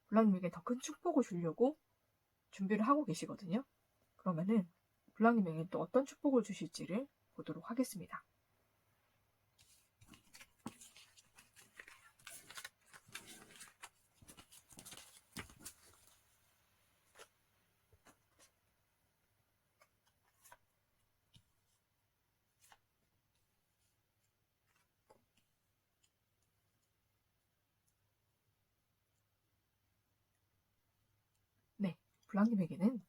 블랑님에게 더 큰 축복을 주려고 준비를 하고 계시거든요. 그러면은 블랑님에게 또 어떤 축복을 주실지를 보도록 하겠습니다. 네, 블랑님에게는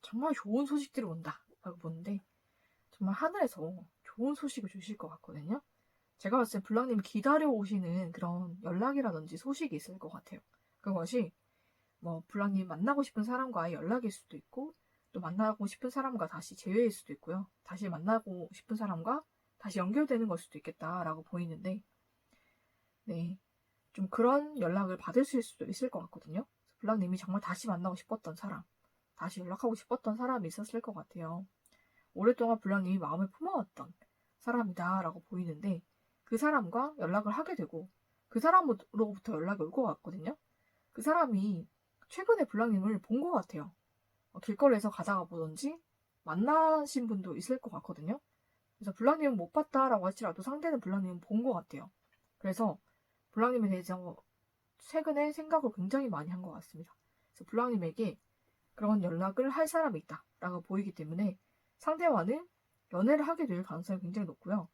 정말 좋은 소식들이 온다 라고 보는데 정말 하늘에서 좋은 소식을 주실 것 같거든요. 제가 봤을 때 블랑님이 기다려오시는 그런 연락이라든지 소식이 있을 것 같아요. 그것이 블랑님 만나고 싶은 사람과의 연락일 수도 있고 또 만나고 싶은 사람과 다시 재회일 수도 있고요. 다시 만나고 싶은 사람과 다시 연결되는 걸 수도 있겠다라고 보이는데 네, 좀 그런 연락을 받으실 수도 있을 것 같거든요. 블랑님이 정말 다시 만나고 싶었던 사람 다시 연락하고 싶었던 사람이 있었을 것 같아요. 오랫동안 불량님이 마음을 품어왔던 사람이다라고 보이는데 그 사람과 연락을 하게 되고 그 사람으로부터 연락이 올 것 같거든요. 그 사람이 최근에 불량님을 본 것 같아요. 길거리에서 가다가 보던지 만나신 분도 있을 것 같거든요. 그래서 불량님은 못 봤다라고 할지라도 상대는 불량님은 본 것 같아요. 그래서 불량님에 대해서 최근에 생각을 굉장히 많이 한 것 같습니다. 그래서 불량님에게 그런 연락을 할 사람이 있다라고 보이기 때문에 상대와는 연애를 하게 될 가능성이 굉장히 높고요.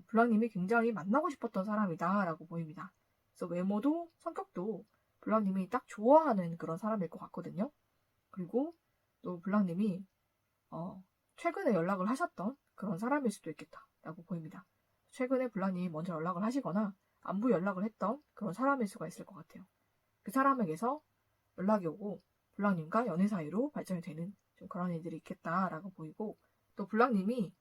블랑님이 굉장히 만나고 싶었던 사람이다라고 보입니다. 그래서 외모도 성격도 블랑님이 딱 좋아하는 그런 사람일 것 같거든요. 그리고 또 블랑님이 최근에 연락을 하셨던 그런 사람일 수도 있겠다라고 보입니다. 최근에 블랑님이 먼저 연락을 하시거나 안부 연락을 했던 그런 사람일 수가 있을 것 같아요. 그 사람에게서 연락이 오고 블랑님과 연애 사이로 발전이 되는 좀 그런 일들이 있겠다라고 보이고 또 블랑님이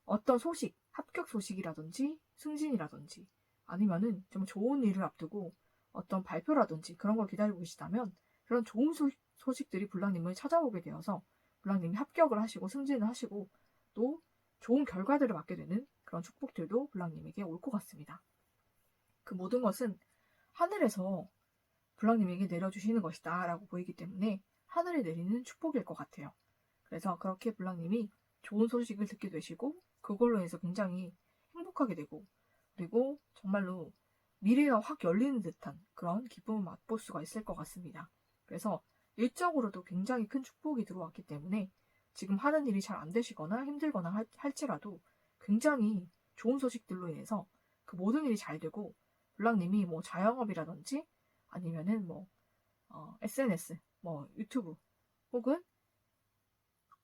어떤 소식, 합격 소식이라든지 승진이라든지 아니면은 좀 좋은 일을 앞두고 어떤 발표라든지 그런 걸 기다리고 계시다면 그런 좋은 소식들이 블랑님을 찾아오게 되어서 블랑님이 합격을 하시고 승진을 하시고 또 좋은 결과들을 맞게 되는 그런 축복들도 블랑님에게 올 것 같습니다. 그 모든 것은 하늘에서 블랑님에게 내려주시는 것이다 라고 보이기 때문에 하늘에 내리는 축복일 것 같아요. 그래서 그렇게 블랑님이 좋은 소식을 듣게 되시고 그걸로 해서 굉장히 행복하게 되고 그리고 정말로 미래가 확 열리는 듯한 그런 기쁨을 맛볼 수가 있을 것 같습니다. 그래서 일적으로도 굉장히 큰 축복이 들어왔기 때문에 지금 하는 일이 잘 안 되시거나 힘들거나 할지라도 굉장히 좋은 소식들로 인해서 그 모든 일이 잘 되고 블랑님이 뭐 자영업이라든지 아니면은 뭐 SNS, 뭐 유튜브 혹은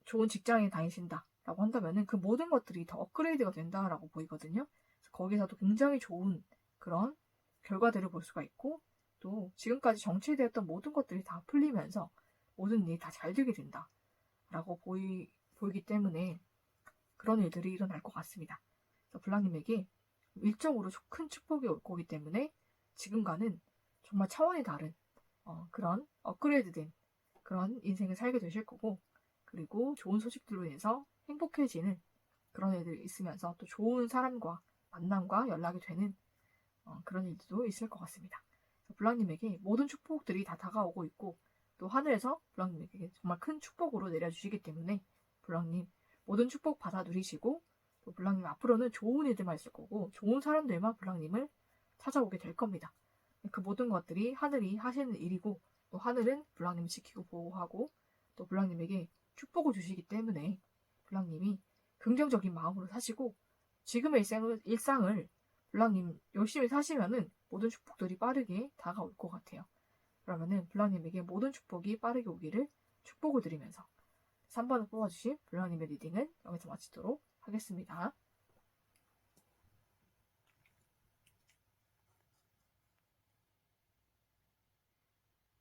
좋은 직장에 다니신다라고 한다면은 그 모든 것들이 더 업그레이드가 된다라고 보이거든요. 그래서 거기서도 굉장히 좋은 그런 결과들을 볼 수가 있고 또 지금까지 정체되었던 모든 것들이 다 풀리면서 모든 일이 다 잘 되게 된다라고 보이기 때문에 그런 일들이 일어날 것 같습니다. 그래서 블랑님에게 일적으로 큰 축복이 올 거기 때문에 지금과는 정말 차원이 다른 그런 업그레이드된 그런 인생을 살게 되실 거고 그리고 좋은 소식들로 인해서 행복해지는 그런 일들이 있으면서 또 좋은 사람과 만남과 연락이 되는 그런 일들도 있을 것 같습니다. 블랑님에게 모든 축복들이 다 다가오고 있고 또 하늘에서 블랑님에게 정말 큰 축복으로 내려주시기 때문에 블랑님 모든 축복 받아 누리시고 또 블랑님 앞으로는 좋은 일들만 있을 거고 좋은 사람들만 블랑님을 찾아오게 될 겁니다. 그 모든 것들이 하늘이 하시는 일이고 또 하늘은 블랑님을 지키고 보호하고 또 블랑님에게 축복을 주시기 때문에 블랑님이 긍정적인 마음으로 사시고 지금의 일상을 블랑님 열심히 사시면은 모든 축복들이 빠르게 다가올 것 같아요. 그러면은 블랑님에게 모든 축복이 빠르게 오기를 축복을 드리면서 3번을 뽑아주신 블랑님의 리딩은 여기서 마치도록 하겠습니다.